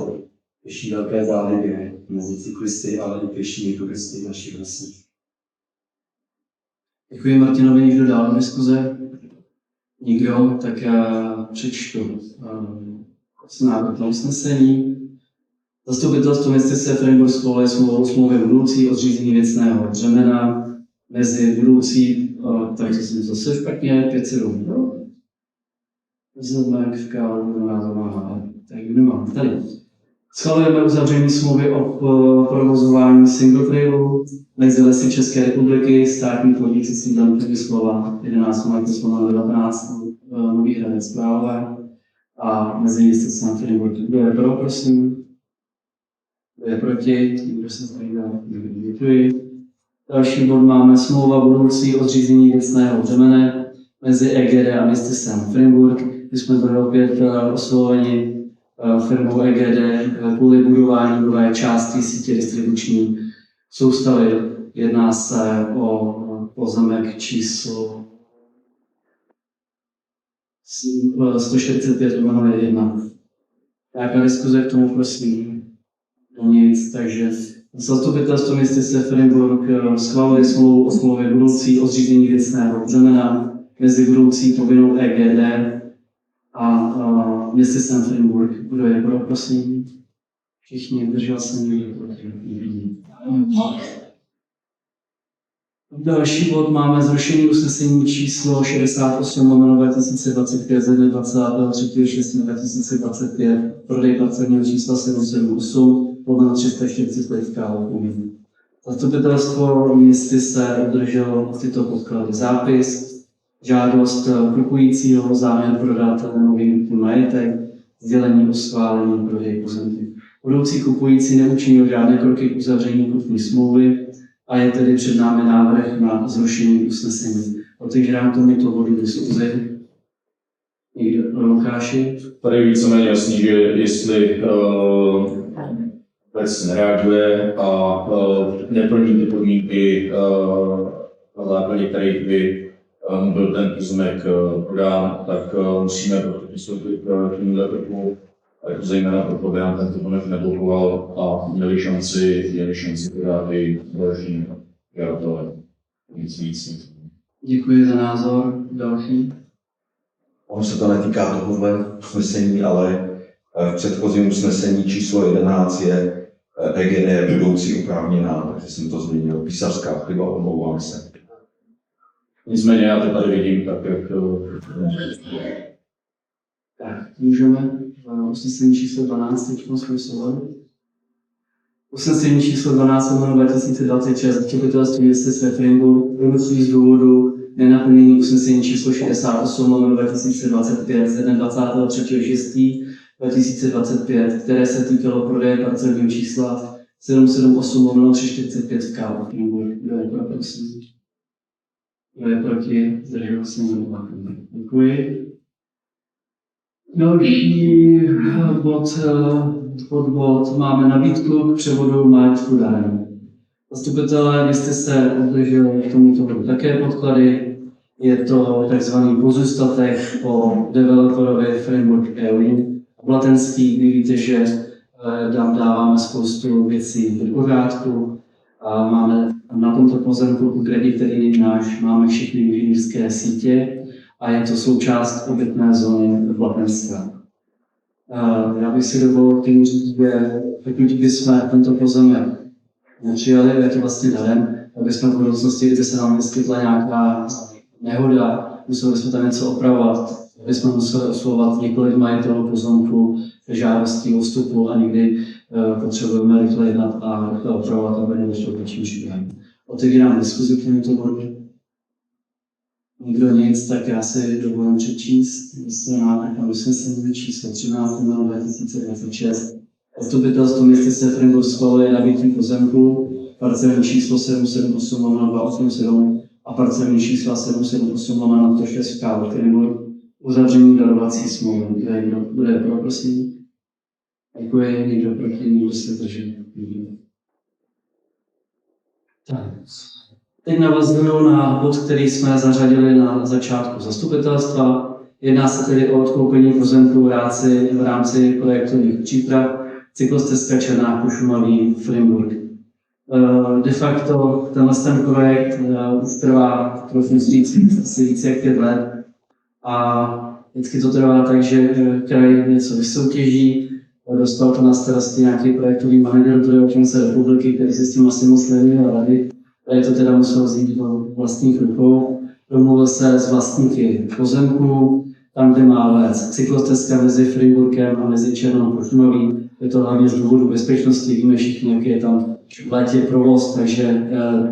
těší velké záliby mezi cyklisty, ale i pěšími turisty v našich lesích. Děkuji Martinovi, někdo dál do diskuze? Nikdo, tak já přečtu návrh na usnesení. Zastupitelstvo městyse Freiburg schvaluje smlouvy budoucí o zřízení věcného břemena mezi budoucí, tak to jsem zase špatně, 507. Zelenek v kálu, tak nemám tady. Schvalujeme uzavření smlouvy o provozování single trailu mezi Lesy České republiky, státní podnik se sídlem Přemyslova 11.19, Nový Hradec Králové a mezi městycem Freiburg. Kdo je pro, prosím? Kdo je proti? Nikdo se zdržel? Děkuji. Další bod máme smlouva budoucí o zřízení věcného břemene mezi EGD a městycem Freiburg. My jsme byli opět osloveni firmou EGD kvůli budování nové části sítě distribuční soustavy. Jedná se o pozemek číslo 145/1. Nějaká diskuze k tomu, prosím? Nic, takže zastupitelstvo městyse Freiburg schvaluje smlouvu o smlouvě budoucí o zřízení věcného břemena mezi budoucí povinnou EGD a městysem Freiburg. Kdo je pro, prosím? Všichni, držel jsem ji. Další bod máme zrušení usnesení číslo 68/2025 ze dne 23.6.2025 prodej parcelního čísla 778/345 v Kálově. Zastupitelstvo městy se obdrželo tyto podklady: zápis, žádost kupujícího, záměr prodat nemový majetek, sdělení o schválení prodej pozemky. Budoucí kupující neučinil žádné kroky k uzavření kupní smlouvy a je tedy před námi návrh na zrušení usnesení. Otevírám tomuto bodu diskuzi. Lukáši? Tady je víceméně jasný, že jestli vůbec nereaguje a neplní ty podmínky, na základě kterých by byl ten pozemek prodán, tak musíme přistoupit k tomuhle kroku. jako zejména proto, aby nám ten pozemek neblokoval a měli šanci podat i další žadatelé. Nic víc. Děkuji za názor. Další. Ono se to netýká tohohle usnesení, ale v předchozím usnesení číslo 11 je EGD budoucí oprávněná, takže jsem to změnil. Písařská chyba, omlouvám se. Nicméně já to tady vidím tak, jak Tak, můžeme usnesení číslo 12 teď zkusovat. Usnesení číslo 12/2026 zastupitelství města Freiburg vynucují z důvodu nenaplnění usnesení číslo 68/2025 ze dne 23.6.2025, které se týkalo prodeje parcelního čísla 778/345 v Kálu. Kdo je pro, prosím? Kdo je proti? Zdržel se někdo? Děkuji. Další bod máme nabídku k převodu majetku darem. Zastupitelé města se obdrželi k tomuto bodu také podklady. Je to tzv. pozůstatek po developerovi Framework EU. Blatenský, kdy víte, že tam dáváme spoustu věcí do pořádku. A máme na tomto pozemku, konkrétně který je náš, máme všechny inženýrské sítě a je to součást obytné zóny Vlapenska. Já bych si dovolil tím říct, že pokud bychom tento pozemek nepřijali, je to vlastně darem, aby jsme v budoucnosti, kdyby se nám vyskytla nějaká nehoda, museli jsme tam něco opravovat, aby jsme museli oslovovat několik majitelů pozemku žádostí o vstupu a někdy potřebujeme rychle jednat a rychle opravovat, aby nedošlo k větším škodám. Otevírám diskuzi k tomuto bodu. Nikdo nic, tak já si dovolím přečíst návrh na usnesení číslo 13/2026. Zastupitelstvo města Sefrenburg schvaluje nabití pozemku parcelní číslo 778/287 a parcelní čísla 778/106 v Sefrenburg uzavření darovací smlouvy. Kdo je pro, prosím? Děkuji, někdo proti, někdo se drží. Tak. Teď navazuju na bod, který jsme zařadili na začátku zastupitelstva. Jedná se tedy o odkoupení pozemků v rámci projektových příprav cyklostezka Černá Pošumaví Frimburg. De facto ten projekt už trvá trochu asi více jak 5 let a vždycky to trvá tak, že kraj něco vysoutěží, dostal to na starosti nějaký projektový manažer druhé občanské republiky, který se s tím asi moc nevěděl rady. Tady to teda musel vzít do vlastních rukou. Domluvil se s vlastníky pozemků, tam, kde má vést cyklostezka mezi Frimburkem a mezi Černou Pošumaví. Je to hlavně z důvodu bezpečnosti, víme všichni, jaký je tam v létě provoz, takže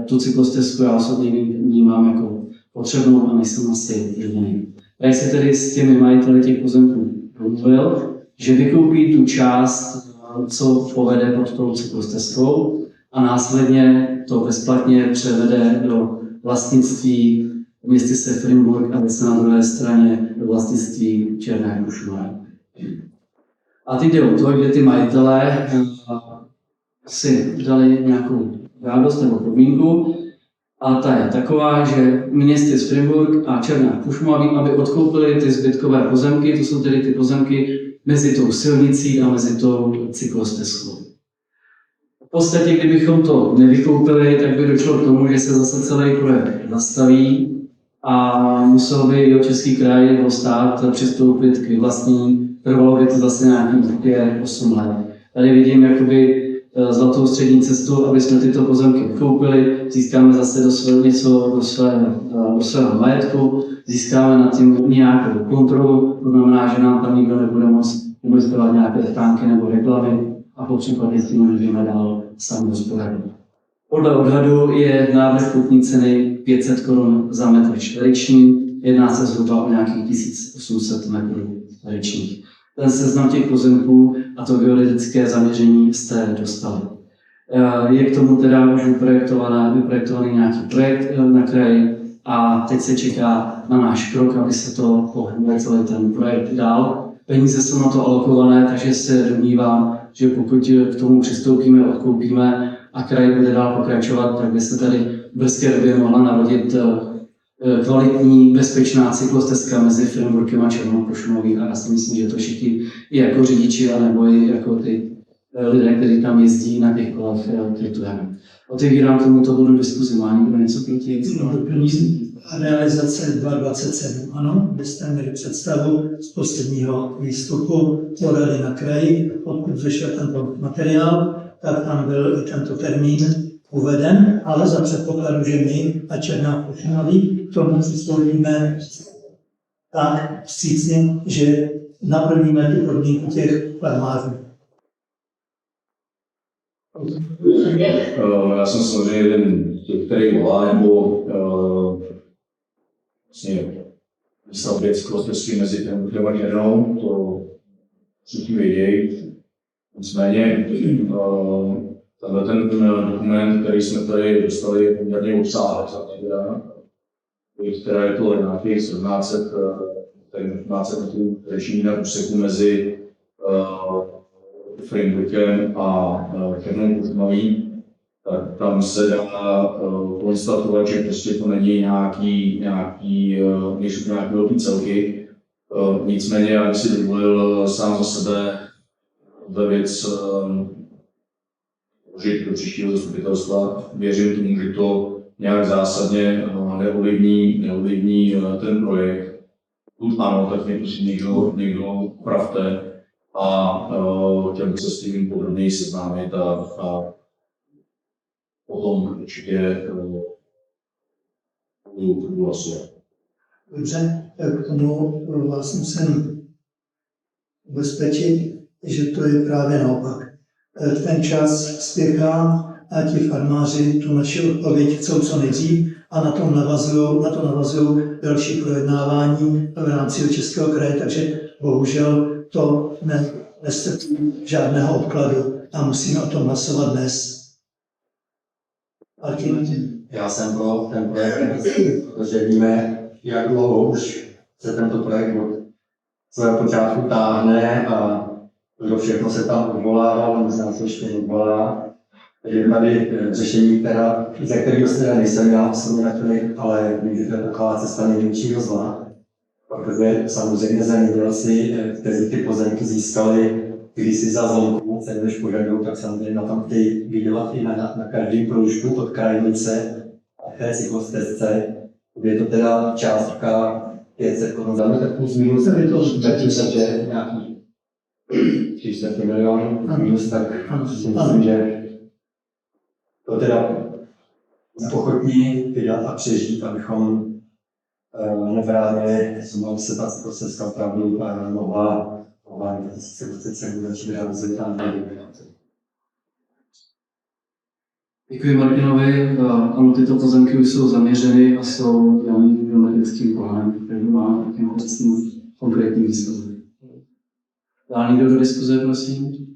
tu cyklostezku já osobně vnímám jako potřebnou a nejsem asi jediný. Tady se tedy s těmi majiteli těch pozemků domluvil, že vykoupí tu část, co povede pod tou cyklostezkou, a následně to bezplatně převede do vlastnictví města Sefrenburg a zase na druhé straně do vlastnictví Černé Pošumavy. A teď jde o to, že ty majitelé si dali nějakou žádost nebo podmínku a ta je taková, že města Sefrenburg a Černá Pošumaví, aby odkoupili ty zbytkové pozemky, to jsou tedy ty pozemky mezi tou silnicí a mezi tou cyklostezkou. V podstatě, kdybychom to nevykoupili, tak by došlo k tomu, že se zase celý projekt zastaví a musel by Jihočeský kraj nebo stát přistoupit k vyvlastnění. Trvalo by to zase nějakých 8 let. Tady vidím jakoby zlatou střední cestu, aby jsme tyto pozemky vykoupili, získáme zase do svého majetku, získáme nad tím nějakou kontrolu, to znamená, že nám tam nikdo nebude moct investovat nějaké stánky nebo reklamy a popřípadě s tím můžeme dál sami hospodařit. Podle odhadu je návrh kupní ceny 500 Kč za metr čtvereční, jedná se zhruba o nějakých 1800 metrů čtverečních. Ten seznam těch pozemků a to geodetické zaměření jste dostali. Je k tomu teda už vyprojektovaný nějaký projekt na kraji a teď se čeká na náš krok, aby se to pohnulo celý ten projekt dál. Peníze jsou na to alokované, takže se domnívám, že pokud k tomu přistoupíme, odkoupíme a kraj bude dál pokračovat, tak by se tady v brzké době mohla narodit kvalitní, bezpečná cyklostezka mezi Frimburkem a Černou Pošumaví a já si myslím, že to všichni i jako řidiči, anebo i jako ty lidé, kteří tam jezdí na těch kolech, kvitujeme. Otevírám tomuto bodu diskuzi. Má někdo něco proti? Realizace 2.27, ano, byste měli představu z posledního výstupu podali na kraji. Pokud vyšel tento materiál, tak tam byl i tento termín uveden, ale za předpokladu, že my a Černá Pošumaví k tomu přistoupíme tak vstřícně, že naplníme tu podmínku těch farmářů. Já jsem samozřejmě jeden, který volá, nebo vlastně stavbě cyklostezky mezi Frimburkem a Černou, to všichni vědějí. Nicméně tenhle ten dokument, který jsme tady dostali, je poměrně obsáhlý, která je to nějakých 1700 metrů čtverečních na úseku mezi Frimburkem a Černou Pošumaví, tak tam se dá konstatovat, že prostě to není nějaký velký celky. Nicméně já bych si dovolil sám za sebe ve věc vložit do příštího zastupitelstva. Věřím tomu, že to nějak zásadně neovlivní ten projekt. ano, tak mě prosím někdo opravte a chtěl bych se s tím podrobněji seznámit a potom určitě budu hlasovat. Dobře, k tomu vás musím ubezpečit, že to je právě naopak. Ten čas spěchá a ti farmáři tu naši odpověď chcou co nejdřív a na to navazují další projednávání v rámci Českého kraje, takže bohužel to nestrpí žádného odkladu a musíme o tom hlasovat dnes. Já jsem pro ten projekt, protože víme, jak dlouho už se tento projekt od svého počátku táhne a kdo všechno se tam odvolával, možná se ještě odvolá. Je tady řešení, za kterého teda nejsem já osobně nadšený, ale vím, že to je taková cesta největšího zla. Protože samozřejmě zemědělci, kteří ty pozemky získali kdysi za zlomku, se než požadují, tak samozřejmě na tom chtějí vydělat i na každém proužku od krajnice a té cyklostezce. Je to teda částka 500 korun za metr plus minus, je to že nějaký 300 milionů minus, tak si myslím, že to teda ochotní vydat a přežít, abychom nebránili, se ta cyklostezka opravdu mohla 2027 začít realizovat tam. Děkuji Martinovi. Ano, tyto pozemky už jsou zaměřeny a jsou daným geometrickým plánem, který má konkrétní výsledky. Dá někdo do diskuze, prosím?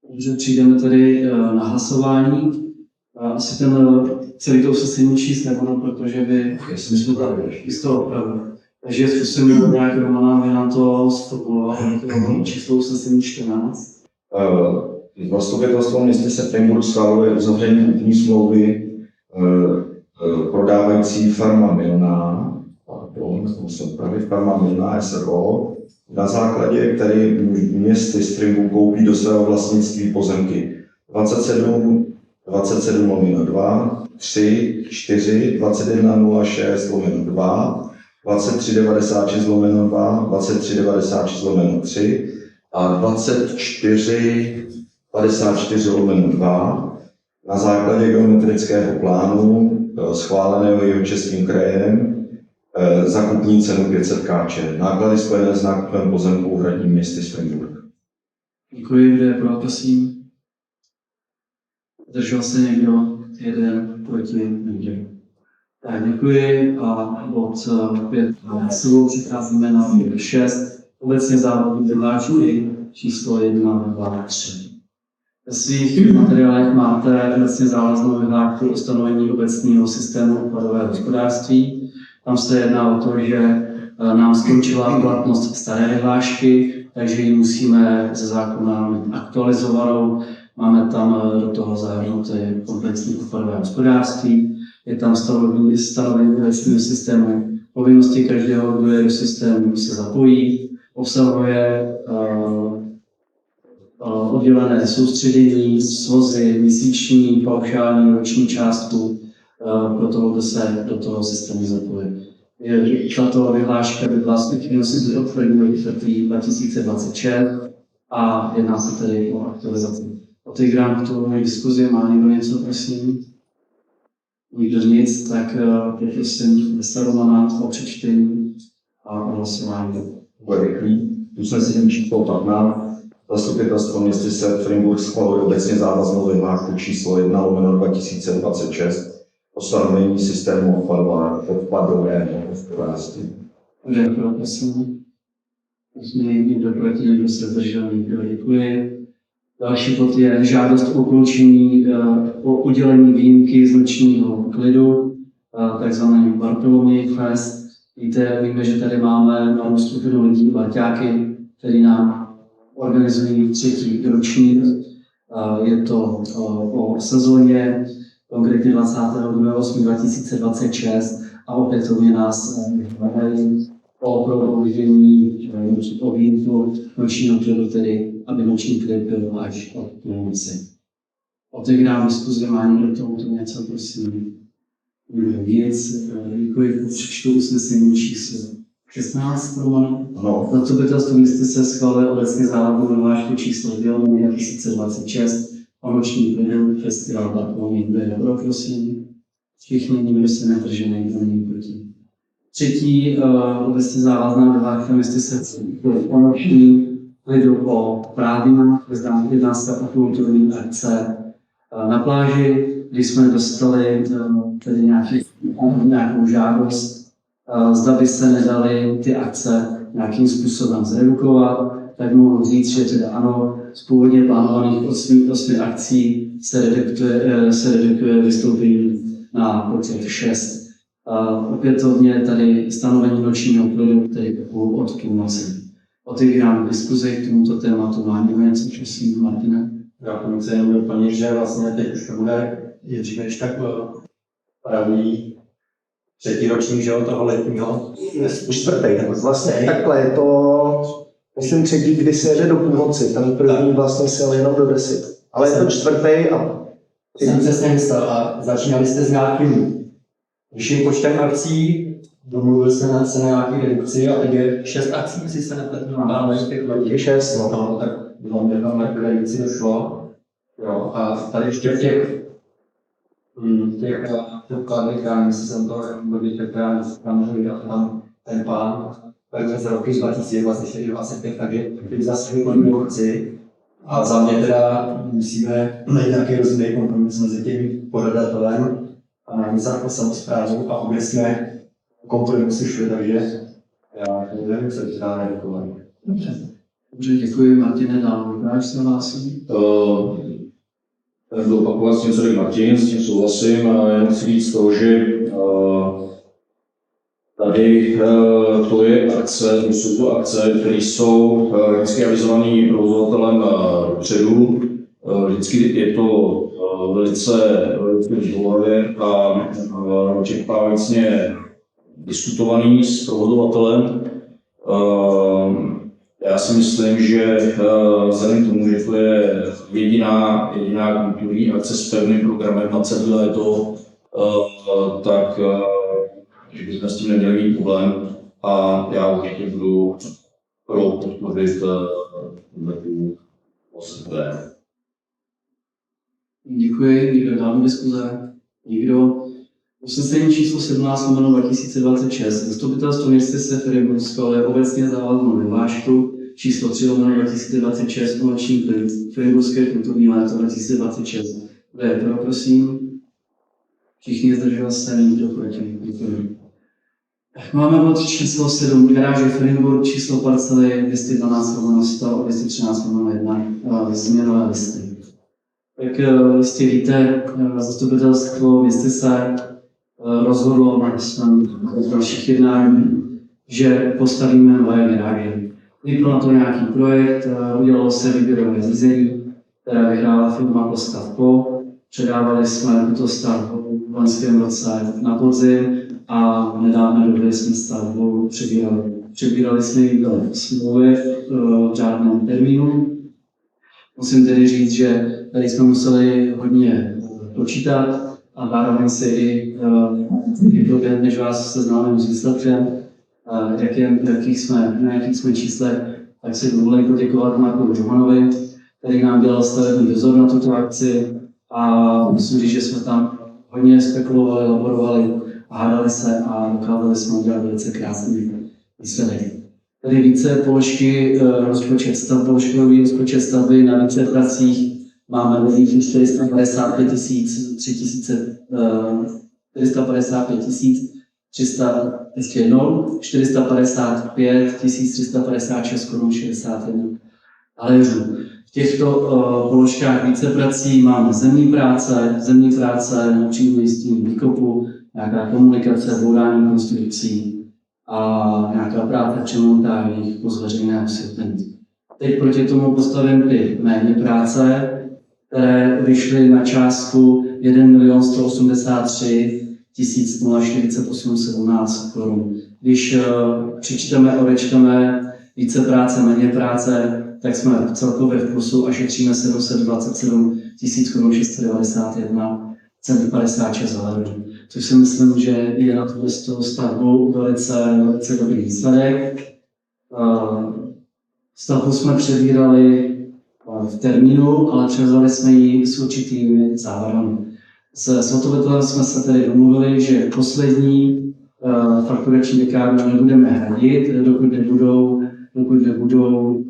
Takže přijdeme tedy na hlasování. Asi ten celý to usnesení číst nebudu, protože by jsme to opravdu. Takže zkusím nějak Romana, aby nám to zformuloval, číslo usnesení 14. Zastupitelstvo města se Freiburg schvaluje uzavření kupní smlouvy prodávající farma Milná, farma Milná SRO, na základě který město Freiburg koupí do svého vlastnictví pozemky 27/2, 3, 4, 2106/2, 2396/2, 2396/3 a 2454/2 na základě geometrického plánu schváleného jeho českým krajem za kupní cenu 500 Kč. Náklady spojené s nákupem pozemků v hradním městě Freiburg. Děkuji, kdo je pro, prosím. Zdržel se někdo? Jeden proti nikdo. Tak děkuji a bod 5 sebou přicházíme na bod 6. Obecně závazné vyhlášky číslo 1, 2, 3. Ve svých materiálech máte obecně závaznou vyhlášku o stanovení obecního systému odpadového hospodářství. Tam se jedná o to, že nám skončila platnost staré vyhlášky, takže ji musíme ze zákona mít aktualizovanou. Máme tam do toho zahrnuté komplexní odpadové hospodářství. Je tam stanovení obecního systému povinnosti každého, kdo je do systému, se zapojí. Obsahuje oddělené soustředění, svozy, měsíční, paušální, roční částku pro toho, kdo se do toho systému zapojí. Tato vyhláška by vlastně účinnosti od 1. čtvrtí 2026 a jedná se tedy o aktualizaci. Otevírám k tomu diskuzi, má někdo něco, prosím? Nikdo nic, tak prosím Romana o přečtení a o hlasování. Bude rychlý. Usnesení číslo 15. Zastupitelstvo města se Freiburg schvaluje obecně závaznou vyhlášku číslo 1/2026 o stanovení systému odpadového hospodářství. Kdo je pro, prosím? Nikdo proti, někdo se zdržel, nikdo. Děkuji. Další bod je žádost o ukončení o udělení výjimky z nočního klidu, takzvaný Bartoloměj Fest. Víme, že tady máme novou skupinu lidí, Baťáky, který nám organizují 3. ročník. Je to o sezóně, konkrétně 22.8.2026 a opětovně nás vyhledají o prodloužení o výjimku nočního klidu, tedy aby noční klid byl až od půlnoci. Otevírám diskuzi, má někdo k tomuto něco, prosím. Nic. Děkuji, přečtu usnesení číslo 16 Romano. No, Zastupitelstvo města se schvaluje obecně závaznou vyhlášku číslo 2026 o noční klidu festival Bartolomí. Kdo je pro, prosím? Všichni nikdo se nedrží, nikdo není proti. Třetí obecně závazná vyhláška města se o noční klidu o prázdninách, jedná se o kulturní akce na pláži, když jsme dostali tedy nějakou žádost, zda by se nedaly ty akce nějakým způsobem zredukovat, tak mohu říct, že teda ano, z původně plánovaných 8 akcí se redukuje vystoupení na počet 6. Opětovně tady stanovení nočního klidu, tedy od půlnoci. Otevírám diskuzi k tomuto tématu. Má někdo něco, prosím, Martine? Já to chci jenom doplnit, že vlastně teď už to bude dříve než tak pravý třetí ročník, že jo, toho letního. Už čtvrtý, vlastně takhle je to, myslím třetí, kdy se jede do půlnoci, ten první vlastně se jenom do 10. Ale je to čtvrtý a Jsem přesně myslel a začínali jste s nějakým vyšším počtem akcí, domluvil se na nějaký redukci a teď je 6 akcí, jestli se nepletu, máme těch 6, no. no, tak vám tam na redukci došlo. Jo, a tady ještě v těch dokladech, já myslím, že jsem to tam viděl tam ten pán, takže za roky 2025, takže teď zase vykoníme akci. A za mě teda musíme najít nějaký rozumný kompromis mezi tím pořadatelem a místní samosprávou a obě jsme kompromisy šli, takže já nevím, co je teda redukovat. Dobře, děkuji. Martine, dál Lukáš se hlásí. Budu opakovat s tím, co řekl Martin, s tím souhlasím a jen chci říct to, že tady to je akce, jsou to akce, které jsou vždycky avizované provozovatelem dopředu. Vždycky je to velice výhledově a očekávajícně diskutovaný s provozovatelem. Já si myslím, že vzhledem k tomu, že to je jediná kulturní akce s pevným programem na celé léto, tak že bychom s tím neměli mít problém a já určitě budu pro podpořit tu OSP. Děkuji. Někdo dál do diskuze? Nikdo? Usnesení číslo 17/2026. Zastupitelstvo města se firmy schvaluje obecně závaznou vyhlášku číslo 3/2026 o nočním klidu Frimburské kulturní léto 2026. Kdo je pro, prosím? Všichni zdrželi se, nikdo proti. Děkuji. Máme bod číslo 7, garáže Frimburg, číslo parcely 212/100 a 213/1, změnové listy. Jak jistě víte, zastupitelstvo města se rozhodlo na dalších jednání, že postavíme nové garáže. Vznikl na to nějaký projekt, udělalo se výběrové řízení, které vyhrála firma Postavko. Předávali jsme tuto stavbu v loňském roce na podzim a v nedávné době jsme stavbu přebírali. Přebírali jsme ji do smlouvy v řádném termínu. Musím tedy říct, že tady jsme museli hodně počítat a zároveň si i době, než vás seznámím s výsledkem, na jakých jsme číslech, tak si dovolím poděkovat Marku Johanovi, který nám dělal stavební dozor na tuto akci a musím říct, že jsme tam hodně spekulovali, laborovali, hádali se a dokázali jsme udělat velice krásný výsledek. Tady více položky, položkový rozpočet stavby na více pracích máme ve výši 455 356 korun 61 haléřů. V těchto položkách více prací máme zemní práce, například jistění výkopu, nějaká komunikace, bourání konstrukcí a nějaká práce při montážích plus veřejného osvětlení. Teď proti tomu postavím ty méně práce, které vyšly na částku 1 183 417 korun. Když odečteme více práce, méně práce, tak jsme celkově v plusu a šetříme 727 691 56 haléřů. což si myslím, že je na tuhle stavbu velice dobrý výsledek. Stavbu jsme přebírali v termínu, ale převzali jsme ji s určitými závadami. Se zhotovitelem jsme se tedy domluvili, že poslední fakturační dekádnu nebudeme hradit, dokud nebudou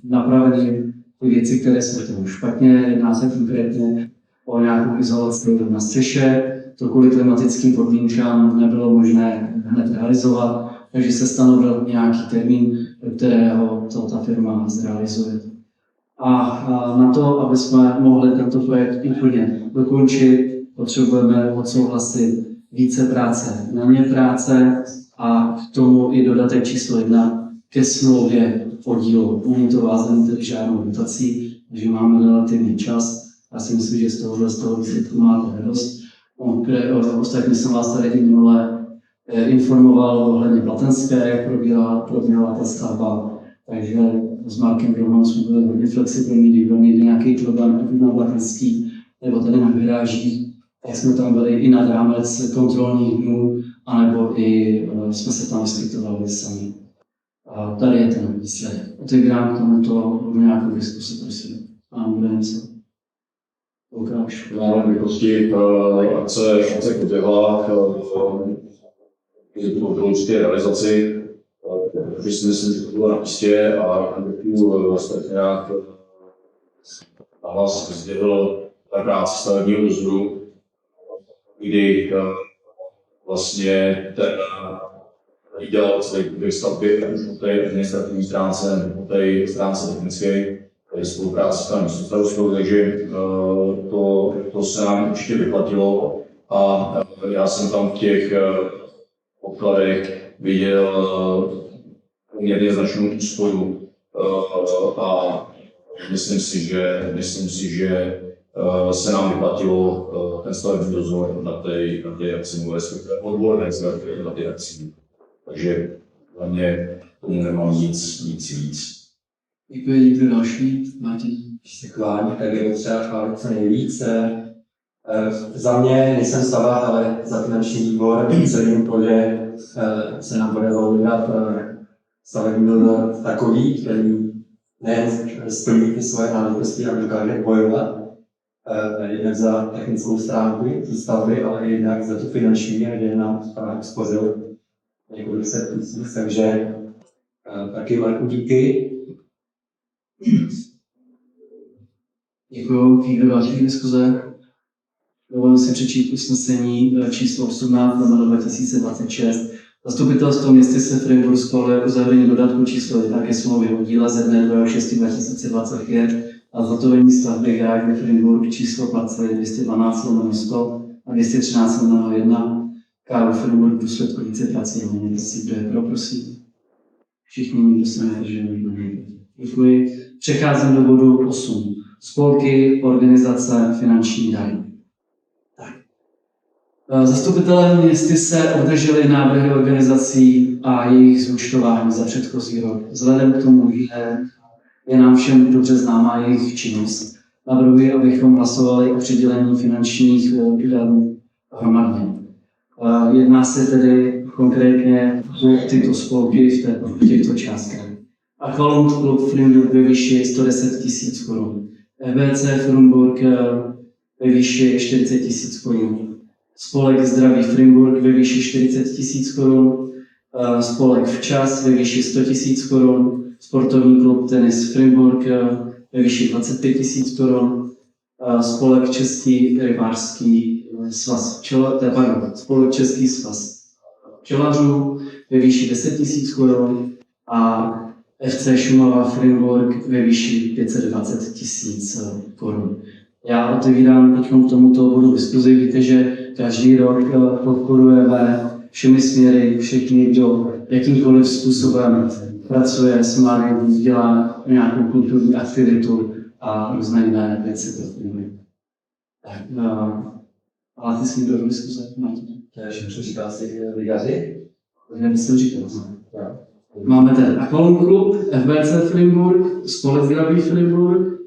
napraveny ty věci, které jsou tomu špatně. Jedná se konkrétně o nějakou izolaci na střeše. To kvůli klimatickým podmínkám nebylo možné hned realizovat, takže se stanovil nějaký termín, do kterého to ta firma zrealizuje. A na to, aby jsme mohli tento projekt úplně dokončit, potřebujeme odsouhlasit více práce, méně práce a k tomu i dodatek číslo 1 ke smlouvě podílu. Není to vázané tedy žádnou dotací, takže máme relativně čas. Já si myslím, že z toho výsledku máte radost. Ostatně jsem vás tady minule informoval ohledně Platenské, jak probíhala ta stavba. Takže s Markem Brohou jsme byli hodně flexibilní, když byl někdy nějaký problém na Platenský nebo tady na garážích, tak jsme tam byli i nad rámec kontrolních dnů, anebo i jsme se tam vyskytovali sami. A tady je ten výsledek. Otevírám k tomuto nějakou diskusi, prosím. A bude něco. Lukáš. Já v rychlosti akce Kotěhla k určité realizaci, protože si myslím, že to bylo na místě a děkuju nějak nahlas sdělil ta práce stavebního dozoru, kdy vlastně ten dělal celý průběh stavby po té administrativní stránce nebo po té stránce technické, tady spolupráce s panem místostarostou, takže to se nám určitě vyplatilo a já jsem tam v těch podkladech viděl poměrně značnou úsporu a myslím si, že se nám vyplatilo ten stavební dozor na té akci, respektive odborné na té akci. Takže za mě tomu nemám nic víc. Děkuji, někdo další? Martin? Když se chválí, tak je potřeba chválit co nejvíc. Za mě nejsem stavař, ale za finanční výbor cením to, že se nám podařilo vydat stavební dozor takový, který nejen splní ty svoje náležitosti a dokáže bojovat jednak za technickou stránku stavby, ale i jednak za tu finanční, kde nám spořil několik set tisíc, takže taky Marku díky. Děkuji. Někdo další diskuze? Dovolím si přečíst usnesení číslo 18/2026. Zastupitelstvo města Freiburg schvaluje uzavření dodatku číslo 1 ke smlouvě o díle ze dne 2.6.2025 a zhotovení stavby garáže Freiburg číslo 212/100 a 213/1 Karl Freiburg v důsledku více prací a méně prací. Kdo je pro, prosím? Všichni nikdo se nedrží. Děkuji. Přecházím do bodu 8. Spolky, organizace, finanční daň. Zastupitelé městy se obdrželi návrhy organizací a jejich zúčtování za předchozí rok. Vzhledem k tomu, že je nám všem dobře známá jejich činnost, navrhuji, abychom hlasovali o přidělení finančních údajů hromadně. Jedná se tedy konkrétně o tyto spolky v těchto částkách. Aqualung Klub Freiburg ve výši 110 000 Kč. EBC Freiburg ve výši 40 000 Kč. Spolek Zdraví Freiburg ve výši 40 000 Kč. Spolek Včas ve výši 100 000 Kč. Sportovní klub Tenis Freiburg ve výši 25 000 Kč. Spolek Český rybářský svaz Spolek Český svaz včelařů ve výši 10 000 Kč a FC Šumava Freiburg ve výši 520 000 Kč. Já otevírám teď k tomuto bodu diskuzi. Víte, že každý rok podporujeme všemi směry všichni, kdo jakýmkoliv způsobem pracuje s mladým, dělá nějakou kulturní aktivitu a různé jiné věci pro firmy. Tak, ale ty jsi někdo do diskuze, Martin? Takže říká si ligaři? Já myslím, říkal. Máme ten Aqualung Klub, FBC Freiburg, Spolek Zdraví Freiburg,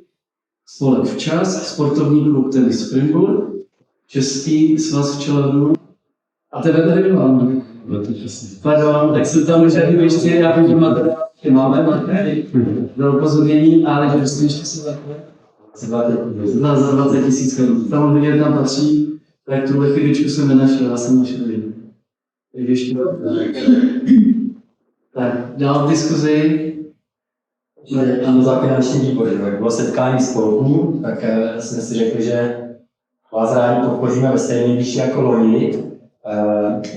Spolek Včas, Sportovní klub Tenis Freiburg, Český svaz včelařů, A tebe tady mám. Pardon, tak se tam může ještě, já vím, že máme materiály do upozornění, ale že byste ještě se za 20 000 korun. Samozřejmě tam patří, tak tuhle chvíličku jsem nenašel, já jsem našel jiný. Tak ještě. Tak, dál v diskuzi. Ano, za finanční výbor, jak bylo setkání spolků, tak jsme si řekli, že vás rádi podpoříme ve stejné výši jako loni.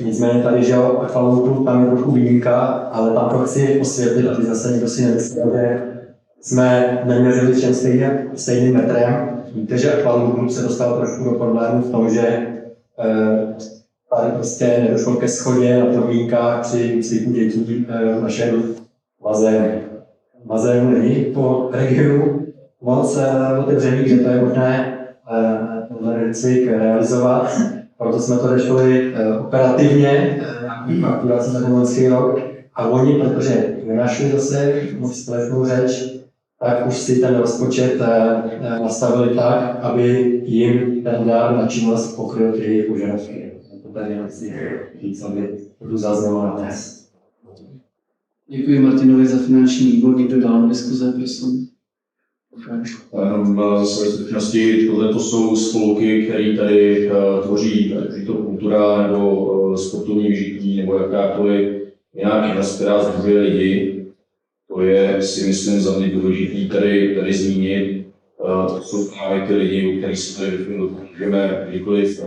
Nicméně tady, že Aqualoop tam je trochu výjimka, ale tam to chci osvětlit, aby zase někdo si nemyslel, že jsme neměřili všem stejným metrem. Víte, že Aqualoop se dostal trošku do problému v tom, že tady prostě nedošlo ke shodě na podmínkách při výcviku dětí v našem bazénu. Bazénu není po regionu moc otevřený, kde to je možné tenhle výcvik realizovat. Proto jsme to řešili operativně, nějaký fakturaci za loňský rok. A oni, protože nenašli zase moc společnou řeč, tak už si ten rozpočet nastavili tak, aby jim ten dár na činnost pokryl ty jejich požadavky. To tady nechci říct, aby to zaznělo na dnes. Děkuji Martinovi za finanční výbor. Někdo dál na diskuze, prosím. V své skutečnosti tohle jsou spolky, které tady tvoří to kultura nebo sportovní žití nebo jakákoliv jiná činnost, která sdružuje lidi. To je, si myslím, za mě důležitý tady zmínit. To jsou právě ty lidi, o kterých si tady můžeme kdykoliv.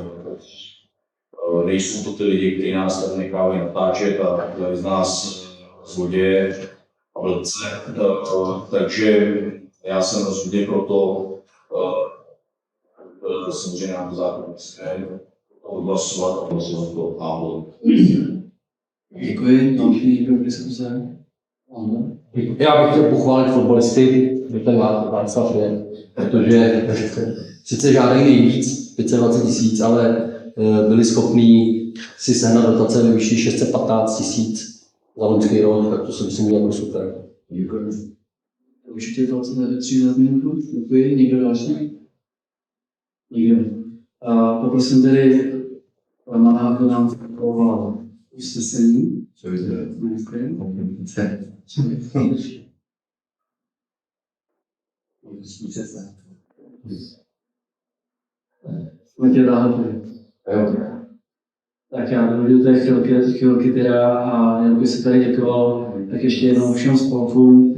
Nejsou to ty lidi, kteří nás tady nechávají natáčet a dělají z nás zloděje a vlce. Takže já jsem rozhodně pro to, samozřejmě na to zákon odhlasovat a hlasovat to ámo. Děkuji. Další někdo v diskuze? Já bych chtěl pochválit fotbalisty, že ten Václav je, protože sice žádají nejvíc, 520 000, ale byli schopní si sehnat dotace ve výši 615 000 za loňský rok, tak to si myslím, že je super. Děkuji. Určitě to se 3 za minutu. Děkuji. Někdo další? Nikdo. Poprosím tedy pana, aby nám formuloval usnesení. Jsme tě dále. Tak já budu té chvilky teda a jen bych se tady děkoval tak ještě jednou všem spolkům,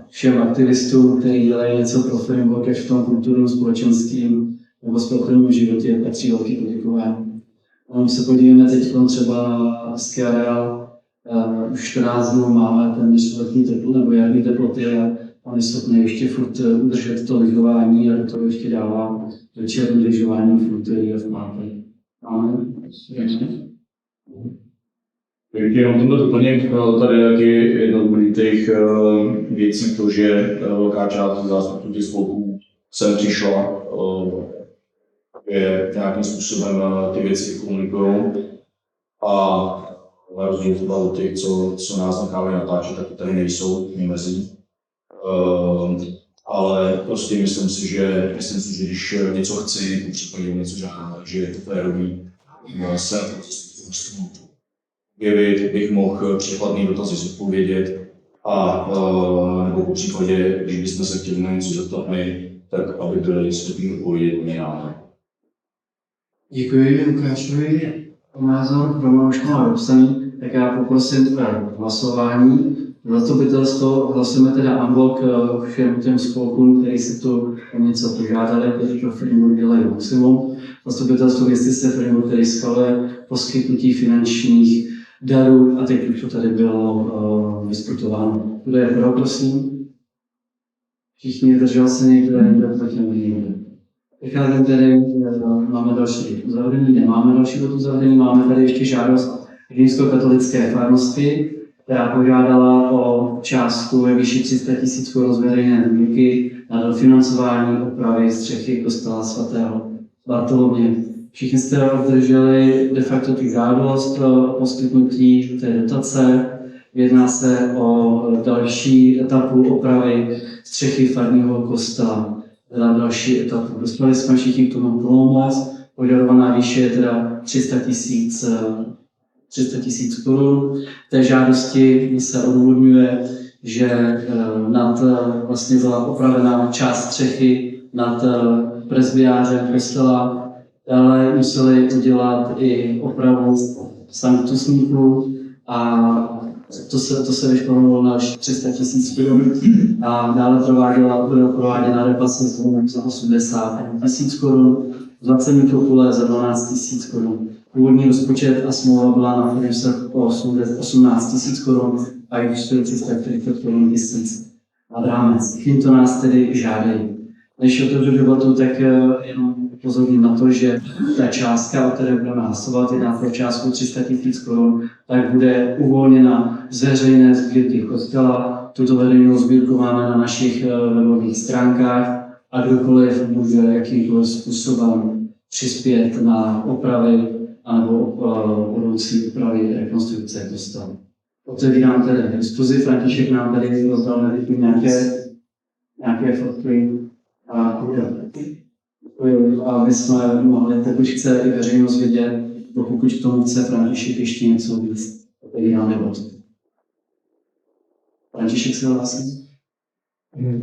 všem aktivistům, kteří dělají něco pro framework v tom kulturním, společenským nebo sportovním životě, patří velký poděkování. Se podívejme teď třeba na Ski Areál, už 14 dnů máme téměř letní teplo nebo jarní teploty a on je schopný ještě furt udržet to lyžování a do toho ještě dává večerní lyžování v úterý a v pátek. Jenom tomto doplněk, tady je jedna z důležitých věcí to, že velká část zástupců těch spolků sem přišla, je nějakým způsobem ty věci komunikují a na rozdíl od těch, co nás nechávají natáčet, tak tady nejsou, mezí. Ale prostě myslím si, že když něco chci, v případě něco žádám, že je to férový, se objevit, bych mohl případný dotazy zodpovědět a nebo v případě, když bychom se chtěli na něco zeptat my, tak aby byli schopni odpovědět mě nám. Děkuji Lukášovi. Názor pro mou školu napsaný, tak já poprosím hlasování. Zastupitelstvo hlasujeme teda unblock všem těm spolkům, kteří si tu něco požádali, kteří pro framework dělají maximum. Zastupitelstvo věci se framework, který schvaluje poskytnutí finančních darů a teď už to tady bylo diskutováno. Kdo je pro, prosím? Všichni držel se někdo, proti někdo. Vycházím tedy, máme další uzavření, nemáme další bod uzavření, máme tady ještě žádost římskokatolické farnosti, která požádala o částku ve výši 300 000 korun z veřejné sbírky na dofinancování opravy střechy kostela svatého Bartoloměje. Všichni jste obdrželi de facto tu žádost o poskytnutí té dotace. Jedná se o další etapu opravy střechy farního kostela. Na další etapu. Dostali jsme všichni k tomu plnou moc, Požadovaná výše je teda 300 tisíc korun. V té žádosti se odůvodňuje, že nad vlastně byla opravená část střechy nad presbytářem kostela. Dále museli udělat i opravu sanktusníků a to se vyšplnovalo na 300 tisíc korun. A dále byla prováděna repace zvonů za 80 tisíc korun, zlacení kopule za 12 tisíc korun. Původní rozpočet a smlouva byla na Frederice o 18 tisíc korun a jich 440 korun tisíc nad rámec. Tímto nás tedy žádají. Než otevřu debatu, tak jenom upozorním na to, že ta částka, o které budeme hlasovat, jedná o částku 300 tisíc korun, tak bude uvolněna z veřejné sbírky kostela. Tuto veřejnou sbírku máme na našich webových stránkách a kdokoliv může jakýmkoliv způsobem přispět na opravy anebo budoucí úpravy rekonstrukce kostela. Otevírám tedy diskuzi. František nám tady rozdal mezi nějaké fotky a my jsme mohli, pokud chce i veřejnost vidět, pokud k tomu chce František ještě něco víc, otevírám debatu. František se hlásí?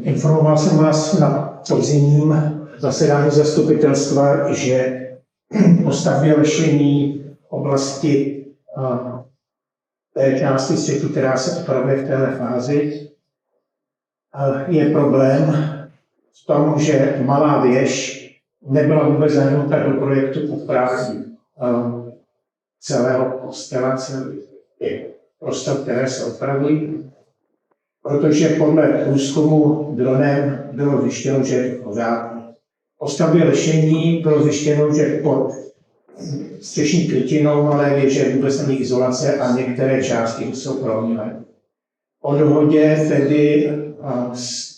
Informoval jsem vás na podzimním zasedání zastupitelstva, že o stavbě lešení oblasti té části střechy, která se opravuje v téhle fázi, je problém v tom, že malá věž nebyla vůbec zahrnuta do projektu úpravy celého kostela, celých prostor, které se opravují, protože podle průzkumu dronem bylo zjištěno, že je to pořádně. O stavbě lešení bylo zjištěno, že pod střešní krytinou malé věže vůbec není izolace a některé části jsou prohnilé. Po dohodě tedy s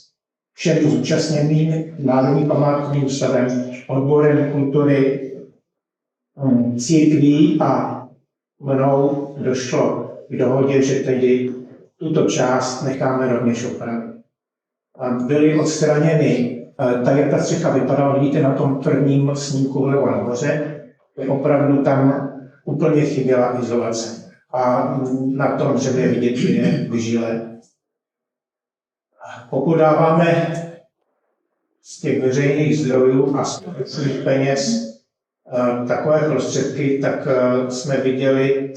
všem zúčastněným Národním památkovým ústavem, odborem kultury, církví a mnou došlo k dohodě, že tedy tuto část necháme rovněž opravit. Byly odstraněny, tak jak ta střecha vypadala, vidíte na tom prvním snímku vlevo nahoře, opravdu tam úplně chyběla izolace. A na tom dřevě vidět, že je vyžilé. Pokud dáváme z těch veřejných zdrojů a z těch peněz takové prostředky, tak jsme viděli,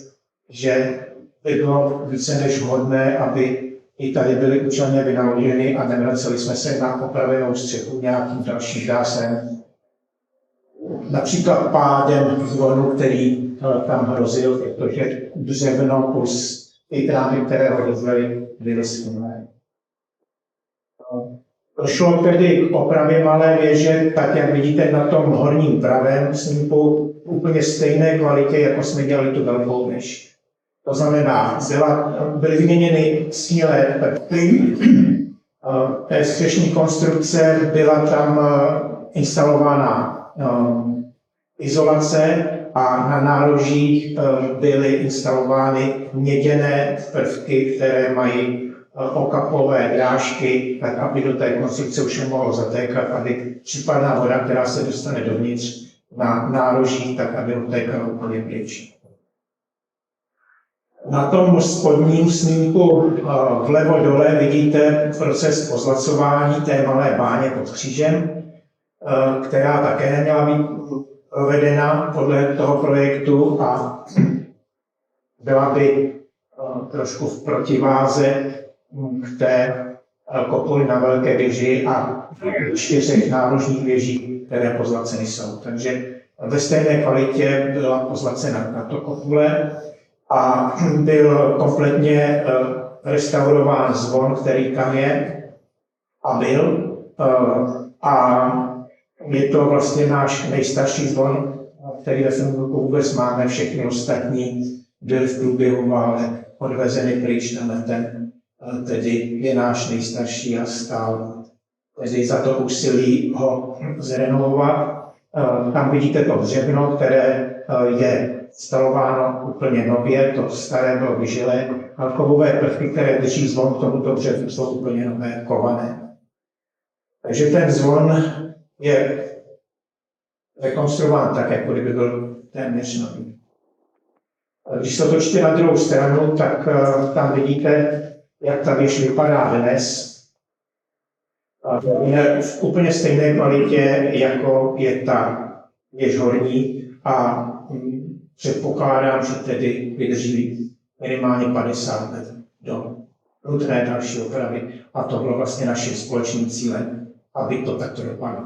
že by bylo více než vhodné, aby i tady byly účelně vynaloženy a nevraceli jsme se na opravenou střechu nějakým dalším dásem. Například pádem zvonu, který tam hrozil, protože dřevno plus ty trámy, které ho rozvěly, byly silné. Došlo tedy k opravě malé věže, tak jak vidíte na tom horním pravém snímku, úplně stejné kvalitě, jako jsme dělali tu velkou věž. To znamená, byly vyměněny snílé prvky, té střešní konstrukce byla tam instalována izolace a na nárožích byly instalovány měděné prvky, které mají okapové drážky, tak aby do té konstrukce už nemohlo zatékat, aby případná voda, která se dostane dovnitř na nároží, tak aby odtékala úplně pryč. Na tom spodním snímku vlevo dole vidíte proces pozlacování té malé báně pod křížem, která také neměla být provedena podle toho projektu a byla by trošku v protiváze k té kopuli na Velké věži a 4 nárožních věží, které pozlaceny jsou. Takže ve stejné kvalitě byla pozlacena tato kopule a byl kompletně restaurován zvon, který tam je a byl. A je to vlastně náš nejstarší zvon, který ve Freiburgu vůbec máme. Všechny ostatní byly v průběhu válek odvezeny pryč. Ten tedy je náš nejstarší a stál tedy za to úsilí ho zrenovovat. Tam vidíte to dřevno, které je instalováno úplně nově, to staré bylo vyžilé. A kovové prvky, které drží zvon k tomuto dřevu, jsou úplně nové, kované. Takže ten zvon je rekonstruován tak, jako kdyby byl téměř nový. Když se otočíte na druhou stranu, tak tam vidíte, jak ta věž vypadá dnes. Je v úplně stejné kvalitě, jako je ta věž horní a předpokládám, že tedy vydrží minimálně 50 let do nutné další opravy. A to bylo vlastně naším společným cílem, aby to takto dopadlo.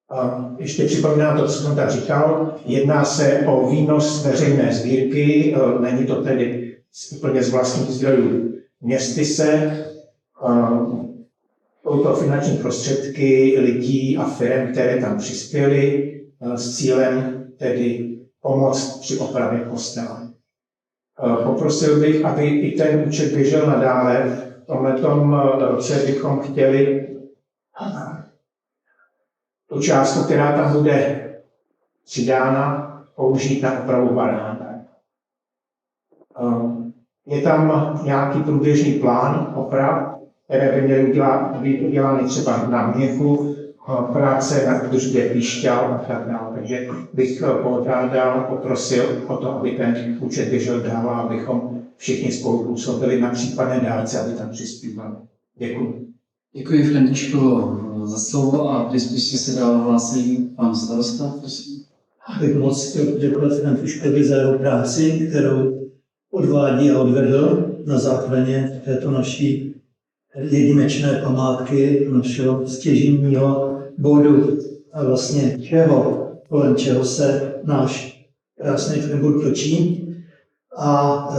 A ještě připomínám to, co jsem tak říkal. Jedná se o výnos veřejné sbírky, není to tedy úplně z vlastních zdrojů. Městyse jsou to finanční prostředky lidí a firm, které tam přispěly s cílem tedy pomoct při opravě kostela. Poprosil bych, aby i ten účet běžel nadále. V tomhletom roce bychom chtěli tu částku, která tam bude přidána, použít na opravu barána. Je tam nějaký průběžný plán oprav, které by měly být udělány třeba na měchu, práce na údržbě píšťal a tak dále. Takže bych poprosil o to, aby ten účet běžel dál a abychom všichni spolu působili na případné dárce, aby tam přispívali. Děkuji. Děkuji, Františko, za slovo a k diskusi se dál hlásí pan starosta, prosím. Bych moc chtěl poděkovat Františkovi za jeho práci, kterou odvádí a odvedl na základě této naší jedinečné památky, našeho stěžejního bodu a vlastně všeho, kolem čeho se náš krásný Frimburk točí. A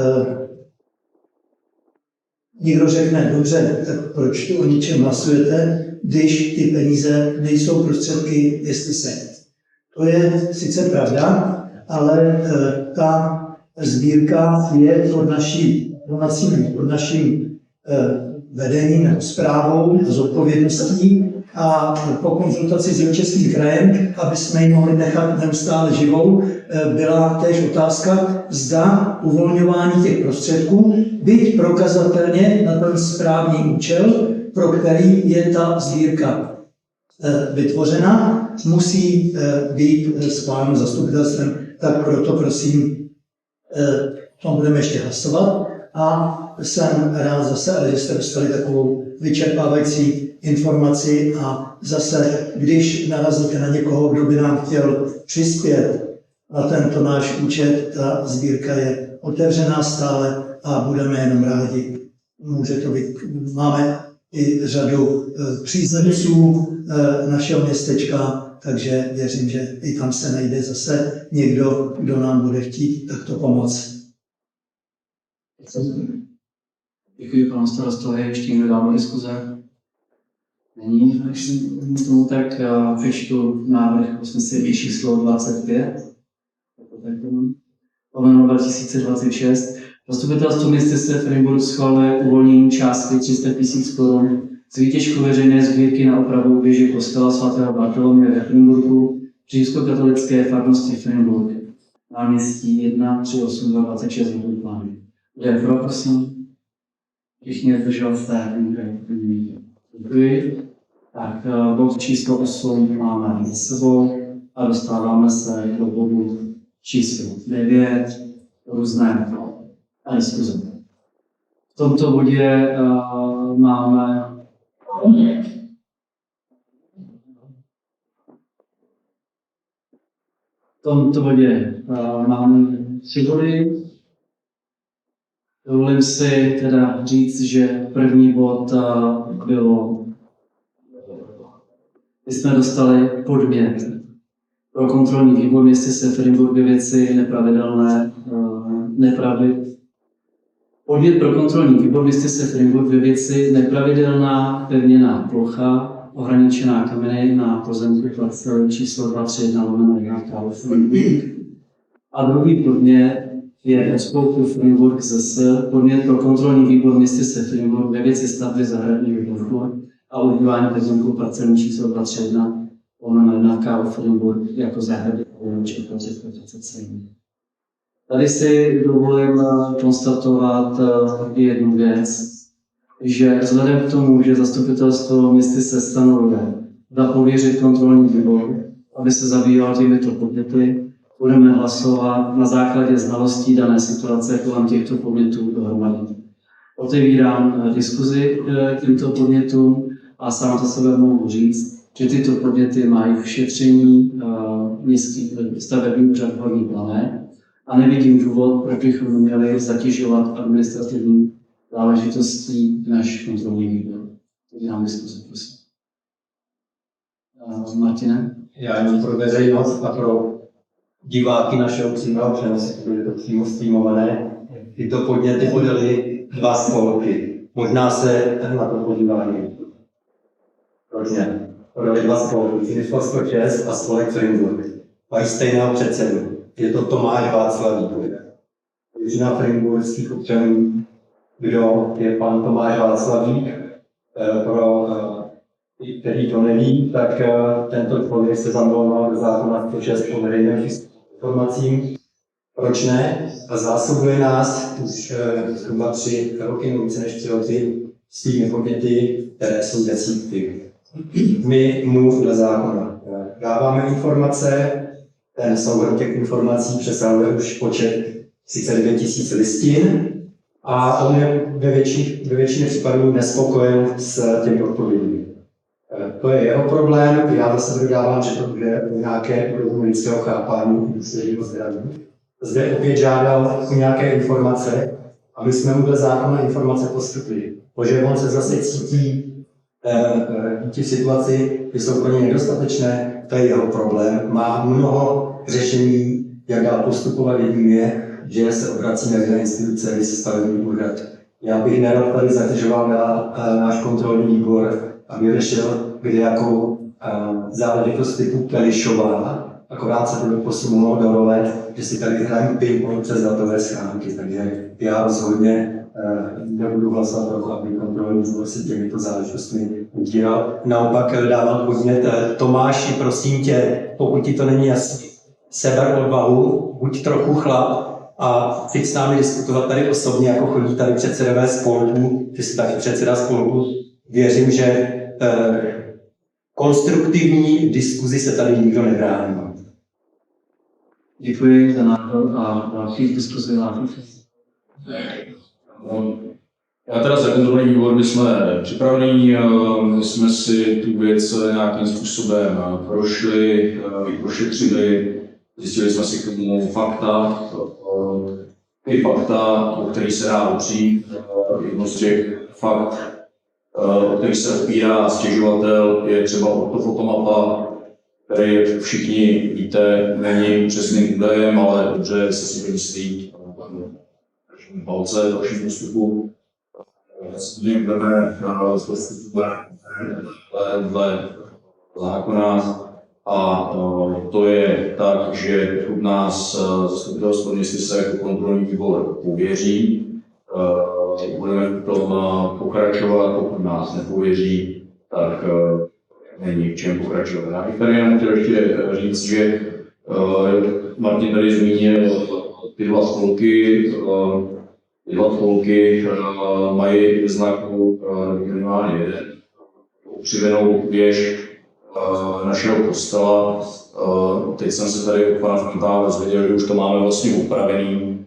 někdo řekne, dobře, tak proč tu o ničem hlasujete, když ty peníze nejsou prostředky jestli se. To je sice pravda, ale ta sbírka je pod naším vedením nebo správou, zodpovědností a po konzultaci s Jihočeským krajem, aby jsme ji mohli nechat neustále živou, byla též otázka, zda uvolňování těch prostředků, byť prokazatelně na ten správný účel, pro který je ta sbírka vytvořena, musí být schváleno zastupitelstvem. Tak proto prosím, o tom budeme ještě hlasovat. A jsem rád zase, že jste dostali takovou vyčerpávající informaci a zase, když narazíte na někoho, kdo by nám chtěl přispět na tento náš účet, ta sbírka je otevřená stále a budeme jenom rádi. Může to být, máme i řadu příznivců našeho městečka, takže věřím, že i tam se najde zase někdo, kdo nám bude chtít takto pomoct. Děkuji panu starostovi, ještě někdo dál do diskuze? Není, když tomu tak přečtu návrh usnesení číslo 25. Lomeno 2026. Zastupitelstvo městyse Frimburk schvaluje uvolnění částky 300 000 Kč z výtěžku veřejné sbírky na opravu věže kostela svatého Bartoloměje ve Frimburku římskokatolické farnosti Frimburk, náměstí 1 38226 Vodoplány. Kdo je pro, prosím? Všichni zdržel se. Děkuji. Tak, bod číslo 8 máme za sebou a dostáváme se do bodu číslo 9, různé diskuze. V tomto bodě máme tři body. Dovolím si teda říct, že první bod bylo, my jsme dostali podnět pro kontrolní výbor městyse Frimburk ve věci podnět pro kontrolní výbor městyse Frimburk ve věci nepravidelná pevněná plocha ohraničená kameny na pozemku parcely číslo 231/1 Frimburk. A druhý podnět je od spolku Frimburk zase podnět pro kontrolní výbor městyse Frimburk ve věci stavby zahradního dvorku a užívání pozemku parcelní číslo 231/1 KO Frimburk jako zahrady číslo 337. Tady si dovolím konstatovat jednu věc, že vzhledem k tomu, že zastupitelstvo městyse stanovuje, pověřit kontrolní výbor, aby se zabýval těmito podněty. Budeme hlasovat na základě znalostí dané situace kolem těchto podnětů dohromady. Otevírám diskuzi k těmto podnětům a sám za sebe mohu říct, že tyto podněty mají v šetření městský stavební úřad v Horní Plané a nevidím důvod, proč bychom měli zatěžovat administrativní záležitostí náš kontrolní výbor. Otevírám diskuzi, prosím. Martine? Já jenom pro veřejnost a pro diváky našeho přímého přenosu, protože to přímo streamované, tyto podněty podali 2 spolky. Možná se na to podívají. Proč ne? Podali 2 spolky, Finsko 106 a spolek Frimburg. Mají stejného předsedu. Je to Tomáš Václavík. Většina frimburských občanů, kdo je pan Tomáš Václavík, pro který to neví, tak tento člověk se zamlouval do zákona 106 o veřejném informacím. Proč ne? A zásobuje nás už zhruba 3 roky, nebo více než 3 roky, s těmi podněty, které jsou desítky. My mu dle zákona dáváme informace, ten souhrn těch informací přesahuje už počet sice 9 000 listin a on je ve většině případů nespokojen s těmi odpověďmi. To je jeho problém, já zase dodávám, že to bude nějaké úrovni lidského chápání důsledního zdraví. Zde opět žádal o nějaké informace a my jsme mu dle zákona informace postupili. Protože on se zase cítí v situaci, že jsou pro ně nedostatečné, to je jeho problém. Má mnoho řešení, jak dál postupovat. Jedním je, že se obrací na jiné instituce, když se stavební úřad. Já bych nerad tady zatěžoval náš kontrolní výbor, aby řešil kde jako záležitost typu Kelišová, akorát se to posunulo do role, že si tady hrajeme ping-pong přes datové schránky, takže já rozhodně nebudu hlasovat pro to, aby kontrolní výbor se těmito záležitostmi utíral. Naopak dával podnět Tomáši, prosím tě, pokud ti to není jasný, seber odvahu, buď trochu chlap a chci s námi diskutovat tady osobně, jako chodí tady předsedové spolku, ty jsi taky předseda spolku. Věřím, že konstruktivní diskuzi se tady nikdo nebrání. Děkuji za názor a další diskuzi na Já teda za kontrolní výbor, my jsme připravení, my jsme si tu věc nějakým způsobem prošli, prošetřili, zjistili jsme si k tomu fakta, ty fakta, o kterých se dá opřít. Jedno z těch fakt, o kterých se opírá stěžovatel, je třeba ortofotomapa, který všichni víte, není přesným údajem, ale dobře se si myslí palce dalším postupu. Budeme dle zákona a to je tak, že pokud nás zastupitelstvo města se jako kontrolní výbor pověří, budeme v tom pokračovat, pokud nás nepověří, tak není v čem pokračovat. Já bych tady jenom chtěl ještě říct, že Martin tady zmínil ty 2 spolky. Ty 2 spolky mají znaku minimálně jeden ukřivenou věž našeho kostela. Teď jsem se tady od pana Frontála dozvěděl, že už to máme vlastně upravený,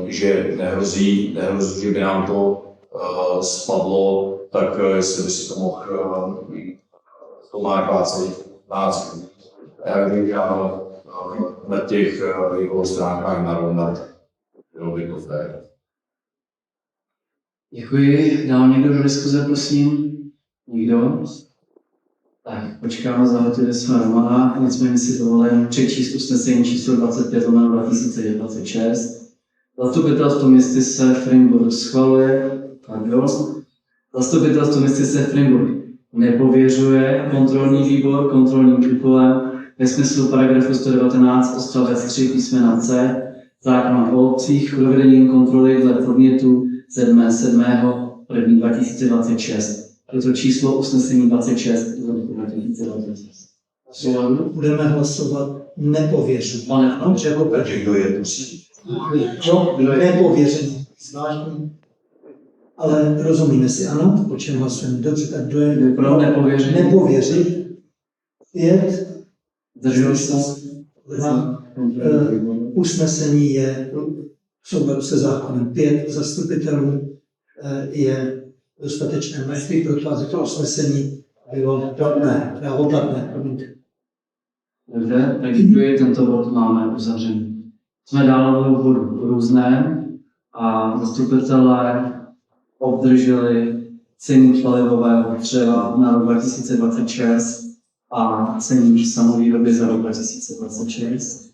že nehrozí, že by nám to spadlo, tak jestli by si to mohl Tomáš Václavík název. Já vím, že na těch jeho stránkách narovnat, bylo by to fér. Děkuji. Dál někdo do diskuze, prosím? Nikdo? Tak, počkáme, zahltili jsme Romana, nicméně si dovolím přečíst usnesení číslo 25/2026. Zastupitelstvo městyse Frimburg schvaluje, Zastupitelstvo městyse Frimburg nepověřuje kontrolní výbor kontrolním úkolem ve smyslu paragrafu 119 odstavec 3 písmena C zákona o obcích provedením kontroly dle podnětu 7.7.1.2026. Je to číslo usnesení 26 2026. Budeme hlasovat nepověření. Takže kdo je tu? Nepověření. Zvláštní. Ale rozumíme si, ano, o čem hlasujeme. Dobře, tak kdo je Pro nepověření. nepověřit? 5. Zdržel se. Usnesení je v souladu se zákonem 5 zastupitelů je dostatečné množství, proto aby to usnesení bylo právoplatné. Dobře, tak děkuji, tento bod máme uzavřený. Jsme dále v bodu různé a zastupitelé obdrželi ceník palivového dřeva na rok 2026 a ceník samovýroby za rok 2026.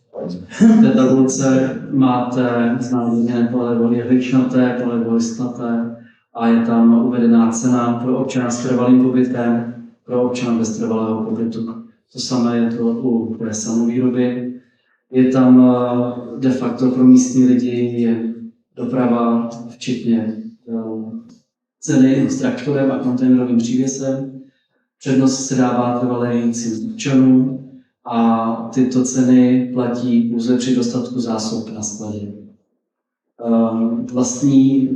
V té tabulce máte znázorněné palivo jehličnaté, palivo listnaté a je tam uvedená cena pro občana s trvalým pobytem, pro občana bez trvalého pobytu. To samé je to u té samovýroby. Je tam de facto pro místní lidi je doprava, včetně ceny s traktorem a kontejnerovým přívěsem. Přednost se dává trvalé jícím občanům a tyto ceny platí pouze při dostatku zásob na skladě.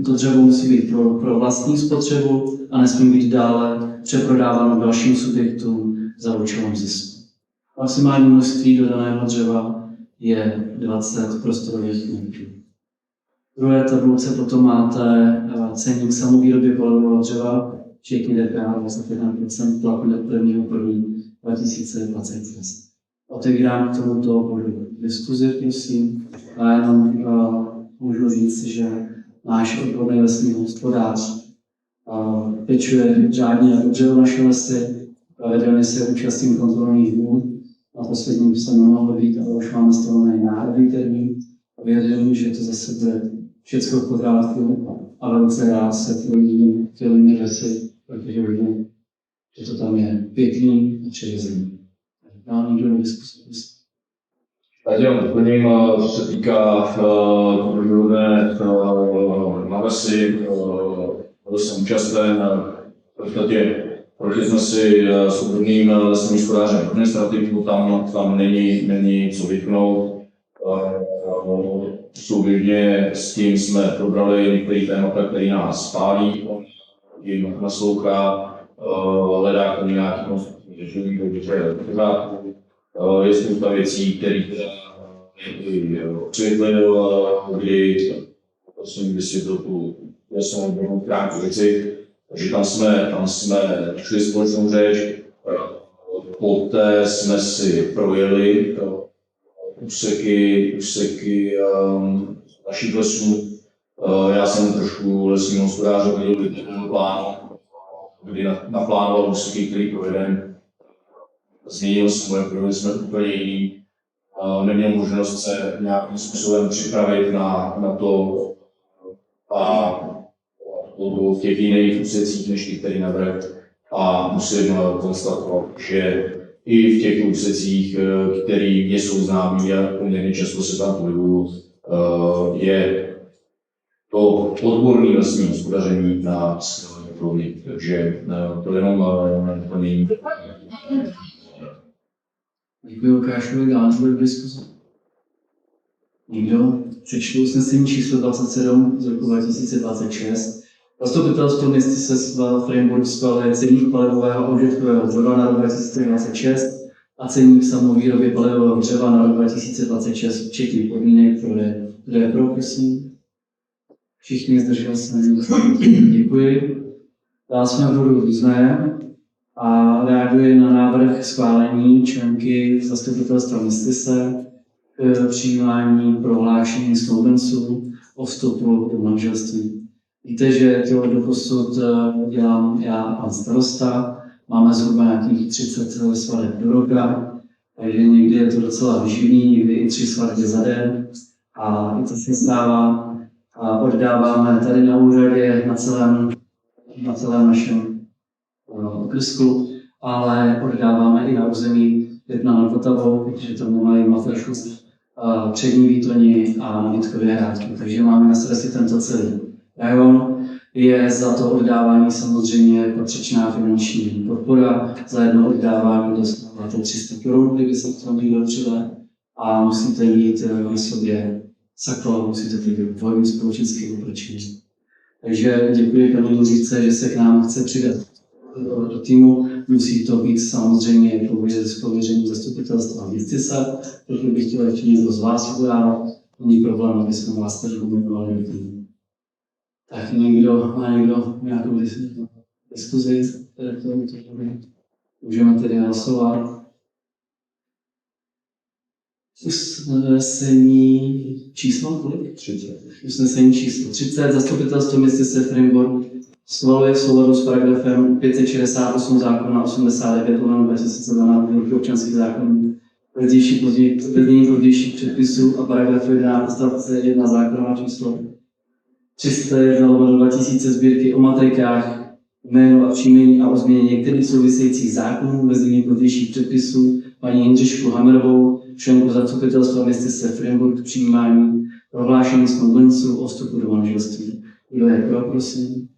To dřevo musí být pro vlastní spotřebu a nesmí být dále přeprodáváno dalším subjektům za účelem zisku. Maximální množství dodaného dřeva je 20 prostorových metrů. V druhé tabulce potom máte ceník samovýroby palivového dřeva, včetně DPH 21% platný do 1.1.2026. Otevírám k tomuto bodu diskuzi, prosím. A jenom můžu říct, že náš odborný lesní hospodář pečuje řádně a dobře o naše lesy. Pravidelně se účastním kontrolních dnů. Na posledním se nemohlo být, ale už máme stanovený náhradní termín. A věřím, že to zase bude všechno v pořádku a velice rád se projím těmi lesy, protože vidím, že to tam je pěkný a přirozený. Dál někdo do diskuse. Já dělám doplním, co se týká kontrolné návesy, byl jsem účasten, v podstatě prošli jsme si s odborným lesním hospodářem administrativu, tam není co vytknout. Souběžně s tím jsme probrali některé témata, které nás pálí, jim naslouchá, hledá k tomu nějaký konstruktivní řešení, takže je v pořádku. Je spousta věcí, které osvětlil, kdy jsem vysvětlil tu jasnou odbornou stránku věci. Takže tam jsme šli společnou řeč, poté jsme si projeli úseky našich lesů. Já jsem trošku lesního hospodáře viděl plánu, kdy naplánoval úseky, který provedeme. Změnil jsem ho, protože jsme úplně jiný. Neměl možnost se nějakým způsobem připravit na to a v těch jiných úsecích než ty, který navrhl. A musím konstatovat, že i v těch úsecích, které mě jsou známí a poměrně často se tam pohybuju, je to odborné lesní hospodaření na skvělé úrovni. Takže to jenom doplnění. Děkuji Lukášovi, dál bude v diskuzi. Nikdo? Přečtu usnesení číslo 27 z roku 2026. Zastupitelstvo města Sestva Freiburg schvaluje ceník palivového a užitkového dřeva na rok 2026 a ceník samovýroby palivového dřeva na rok 2026, včetně podmínek, kdo je pro, prosím. Všichni zdrželi se. Děkuji. Dál jsme v bodu různé a reaguje na návrh schválení členky zastupitelstva Městyse k přijímání prohlášení snoubenců o vstupu do manželství. Víte, že to doposud dělám já a pan starosta. Máme zhruba nějakých 30 svateb do roka, takže někdy je to docela výživný, někdy i 3 svatby za den. A i to se stává. A oddáváme tady na úřadě na celém našem okrsku, ale oddáváme i na území Lipna nad Vltavou, protože tam mají matršu, přední výtoni a nabídkové hrádky. Takže máme na srdci tento celý rajon. Je za to oddávání samozřejmě patřičná finanční podpora. Za jedno oddávání dostáváte 300 Kč, kdyby se k tomu někdo přidal. A musíte mít na sobě saklo, musíte být dvojím společenským oblečením. Takže děkuji panu Luříce, že se k nám chce přidat do týmu. Musí to být samozřejmě z pověření zastupitelstva Městysa, protože bych chtěl ještě někdo z vás udělat. Není problém, aby jsme vás tady jmenovali do týmu. Tak má někdo nějakou diskuzi? Můžeme tedy hlasovat. Usnesení číslo kolik? 30. Usnesení číslo 30. Zastupitelstvo Městyse Freiburg schvaluje v souladu s paragrafem 568 zákona 89/2012 občanských zákonů vedení pozdějších předpisů a paragrafu 11 odstavce 1 zákona číslo 301/2000 sbírky o matrikách, jméno a příjmení a o změně některých souvisejících zákonů vedení pozdějších předpisů paní Jindřišku Hammerovou, členku zastupitelstva Městyse Freiburg k přijímání prohlášení snoubenců o vstupu do manželství. Kdo je pro, prosím?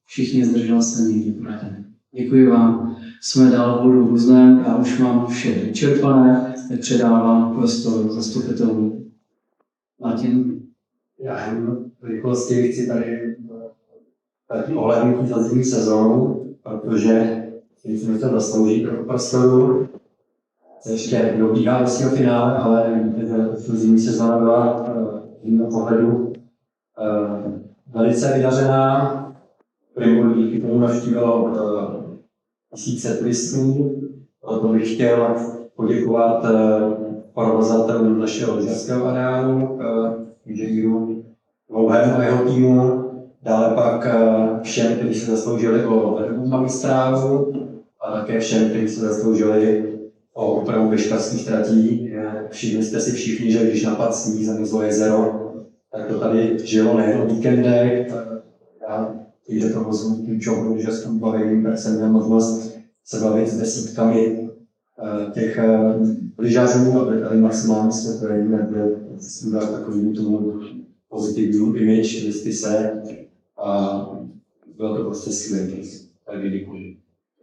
Všichni zdržel se, nikdo proti. Děkuji vám. Jsme dál v bodu různém, já už mám vše vyčerpané, tak předávám prostor zastupitelům. Martin? Já jen v rychlosti chci tady ohlédnout za druhou sezónu, protože si to zaslouží trochu prostoru. Ještě dobíhá do svého finále, ale zimní sezóna byla z mého pohledu velice vydařená. Freiburg díky tomu navštívilo tisíce turistů. Proto bych chtěl poděkovat provozatelům našeho lyžařského areálu, inženýru Dlouhému a jeho týmu, dále pak všem, kteří se zasloužili o webovou magistrálu a také všem, kteří se zasloužili o opravu veškerských tratí. Všimli jste si všichni, že když napad sníh, zamrzlo jezero, tak to tady žilo nejen o víkendech. Já, když to vozu klíčovou lyžařským bavením, tak jsem měl možnost se bavit s desítkami těch lyžařů, aby tady maximálně světový nebyl takovým tomu pozitivním image Městyse a bylo to prostě skvělé. Takže děkuji.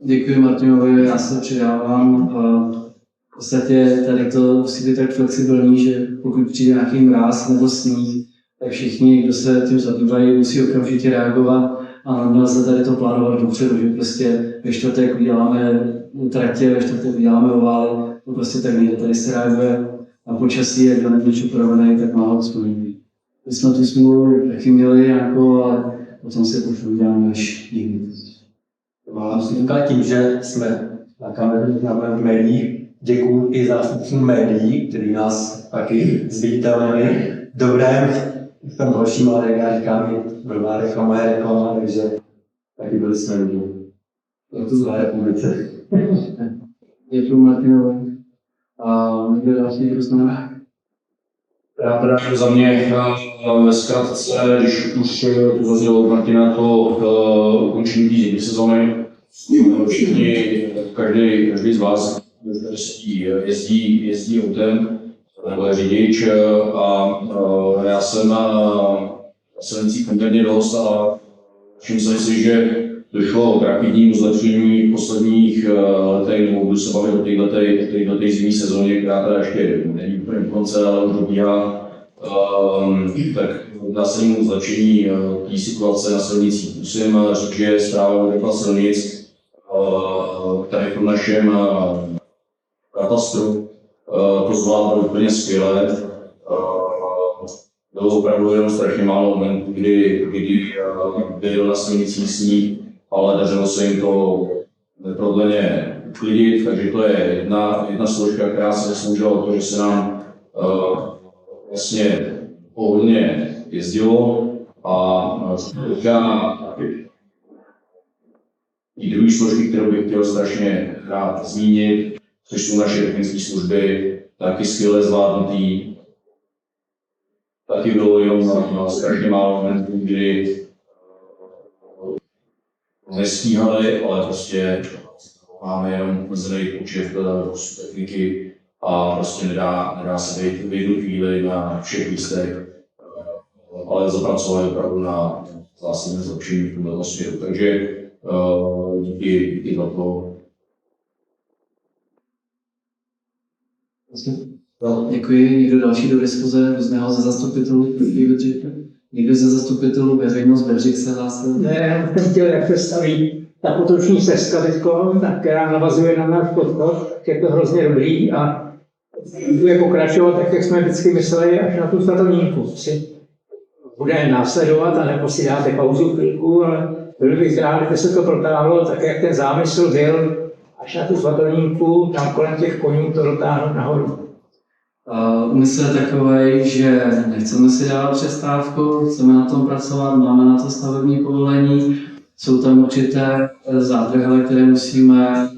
Děkuji Martinovi, já se přidávám. V podstatě tady to musí být tak flexibilní, že pokud přijde nějaký mráz nebo sníh, tak všichni, kdo se tím zabývají, musí okamžitě reagovat a nelze tady to plánovat dopředu, že prostě ve čtvrtek uděláme tratě, ve čtvrtek uděláme ovály, to prostě tak nejde, tady se reaguje na počasí, jak do něco provedený, tak málo splní. My jsme tu smlouvu taky měli nějakou, ale potom se to uděláme až někdy. Mám si říkat tím, že jsme na kameru v médiích. Děkuji i zástupcům médií, kteří nás taky zviditelnili v dobrém, v tom horším, ale jak já říkám, blbá reklama je reklama, takže taky byli jsme lidi. To tu zlé republice. Děkuji Martinovi. A někdo další poznámek? Já teda za mě ve zkratce, když už tu zaznělo od Martina to ukončení té zimní sezóny, všichni, každý z vás, jezdí autem, nebo je řidič a já jsem jezdí poměrně dost a všiml si, že došlo k rapidnímu zlepšení v posledních letech, nebo budu se bavit o této zimní sezóně, která teda ještě není úplně v konce, ale už dobíhá, tak zásadnímu zlepšení té situace na silnicích. Musím říct, že správa Vodopád silnic tady v tom našem katastru to zvládla úplně skvěle. Bylo opravdu jenom strašně málo momentů, kdy byl na silnicích sníh, ale dařilo se jim to neprodleně uklidit, takže to je jedna složka, která se zasloužila o to, že se nám vlastně pohodlně jezdilo a i druhé složky, kterou bych chtěl strašně rád zmínit, což jsou naše technické služby, taky skvěle zvládnutý. Taky bylo jenom na strašně málo momentů, kdy nestíhali, ale prostě máme jenom omezený počet kusů techniky a prostě nedá se vejít v jednu chvíli na všech místech, ale zapracovali opravdu na zásadním zlepšení v tomto směru. Takže díky za to. Děkuji. Někdo další do diskuze, různého ze zastupitelů? Někdo ze zastupitelů veřejnost Bedřich se hlásil. Ne, jsem chtěl, jak se staví ta potoční stezka teďko, která navazuje na náš podchod, tak je to hrozně dobrý a bude pokračovat tak, jak jsme vždycky mysleli, až na tu statovníku. Si bude následovat a nebo si dáte pauzu chvilku, ale byl bych rád, kdyby se to protáhlo tak, jak ten zámysl byl, až na tu svatovníku, tam kolem těch koní to dotáhnout nahoru. Úmysl je takový, že nechceme si dávat přestávku, chceme na tom pracovat, máme na to stavební povolení, jsou tam určité zádrhele, které musíme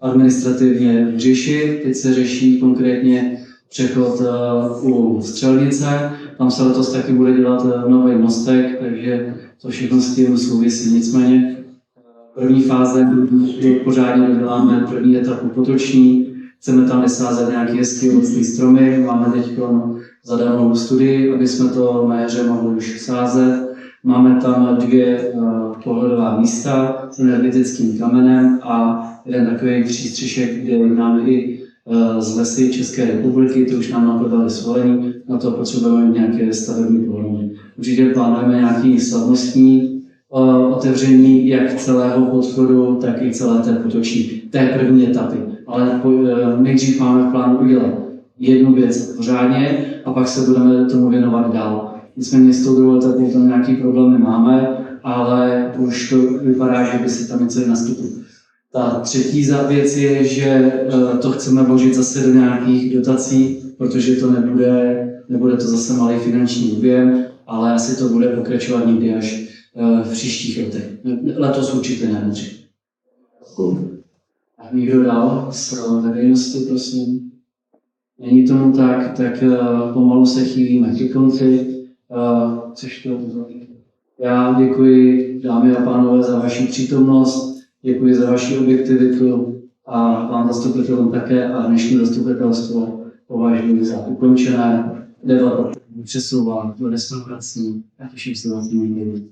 administrativně řešit. Teď se řeší konkrétně přechod u Střelnice, tam se letos taky bude dělat nový mostek, takže to všechno s tím souvisí. Nicméně první fáze pořádně doděláme první etapu potoční, chceme tam vysázet nějaké hezké ovocné stromy, máme teď zadanou studii, aby jsme to na jaře mohli už sázet. Máme tam 2 pohledová místa s energetickým kamenem a jeden takový přístřešek, kde máme i z lesy České republiky, to už nám napodali svolení, na to potřebujeme nějaké stavební povolení. Určitě plánujeme nějaké slavnostní otevření jak celého podchodu, tak i celé té potoční, té první etapy. Ale nejdřív máme v plánu udělat jednu věc pořádně a pak se budeme tomu věnovat dál. Nicméně s tou druhou etapou tam nějaké problémy máme, ale už to vypadá, že by se tam něco nastupilo. Ta třetí věc je, že to chceme vložit zase do nějakých dotací, protože to nebude to zase malý finanční objem, ale asi to bude pokračovat někdy až v příštích letech. Letos určitě ne. A někdo dál z veřejnosti, prosím? Není tomu tak, tak pomalu se chýlíme ke konci. Já děkuji, dámy a pánové, za vaši přítomnost, děkuji za vaši objektivitu a vám zastupitelům také a dnešní zastupitelstvo považuji za ukončené. Debata přesouvá do restaurací a těším se na to někdy.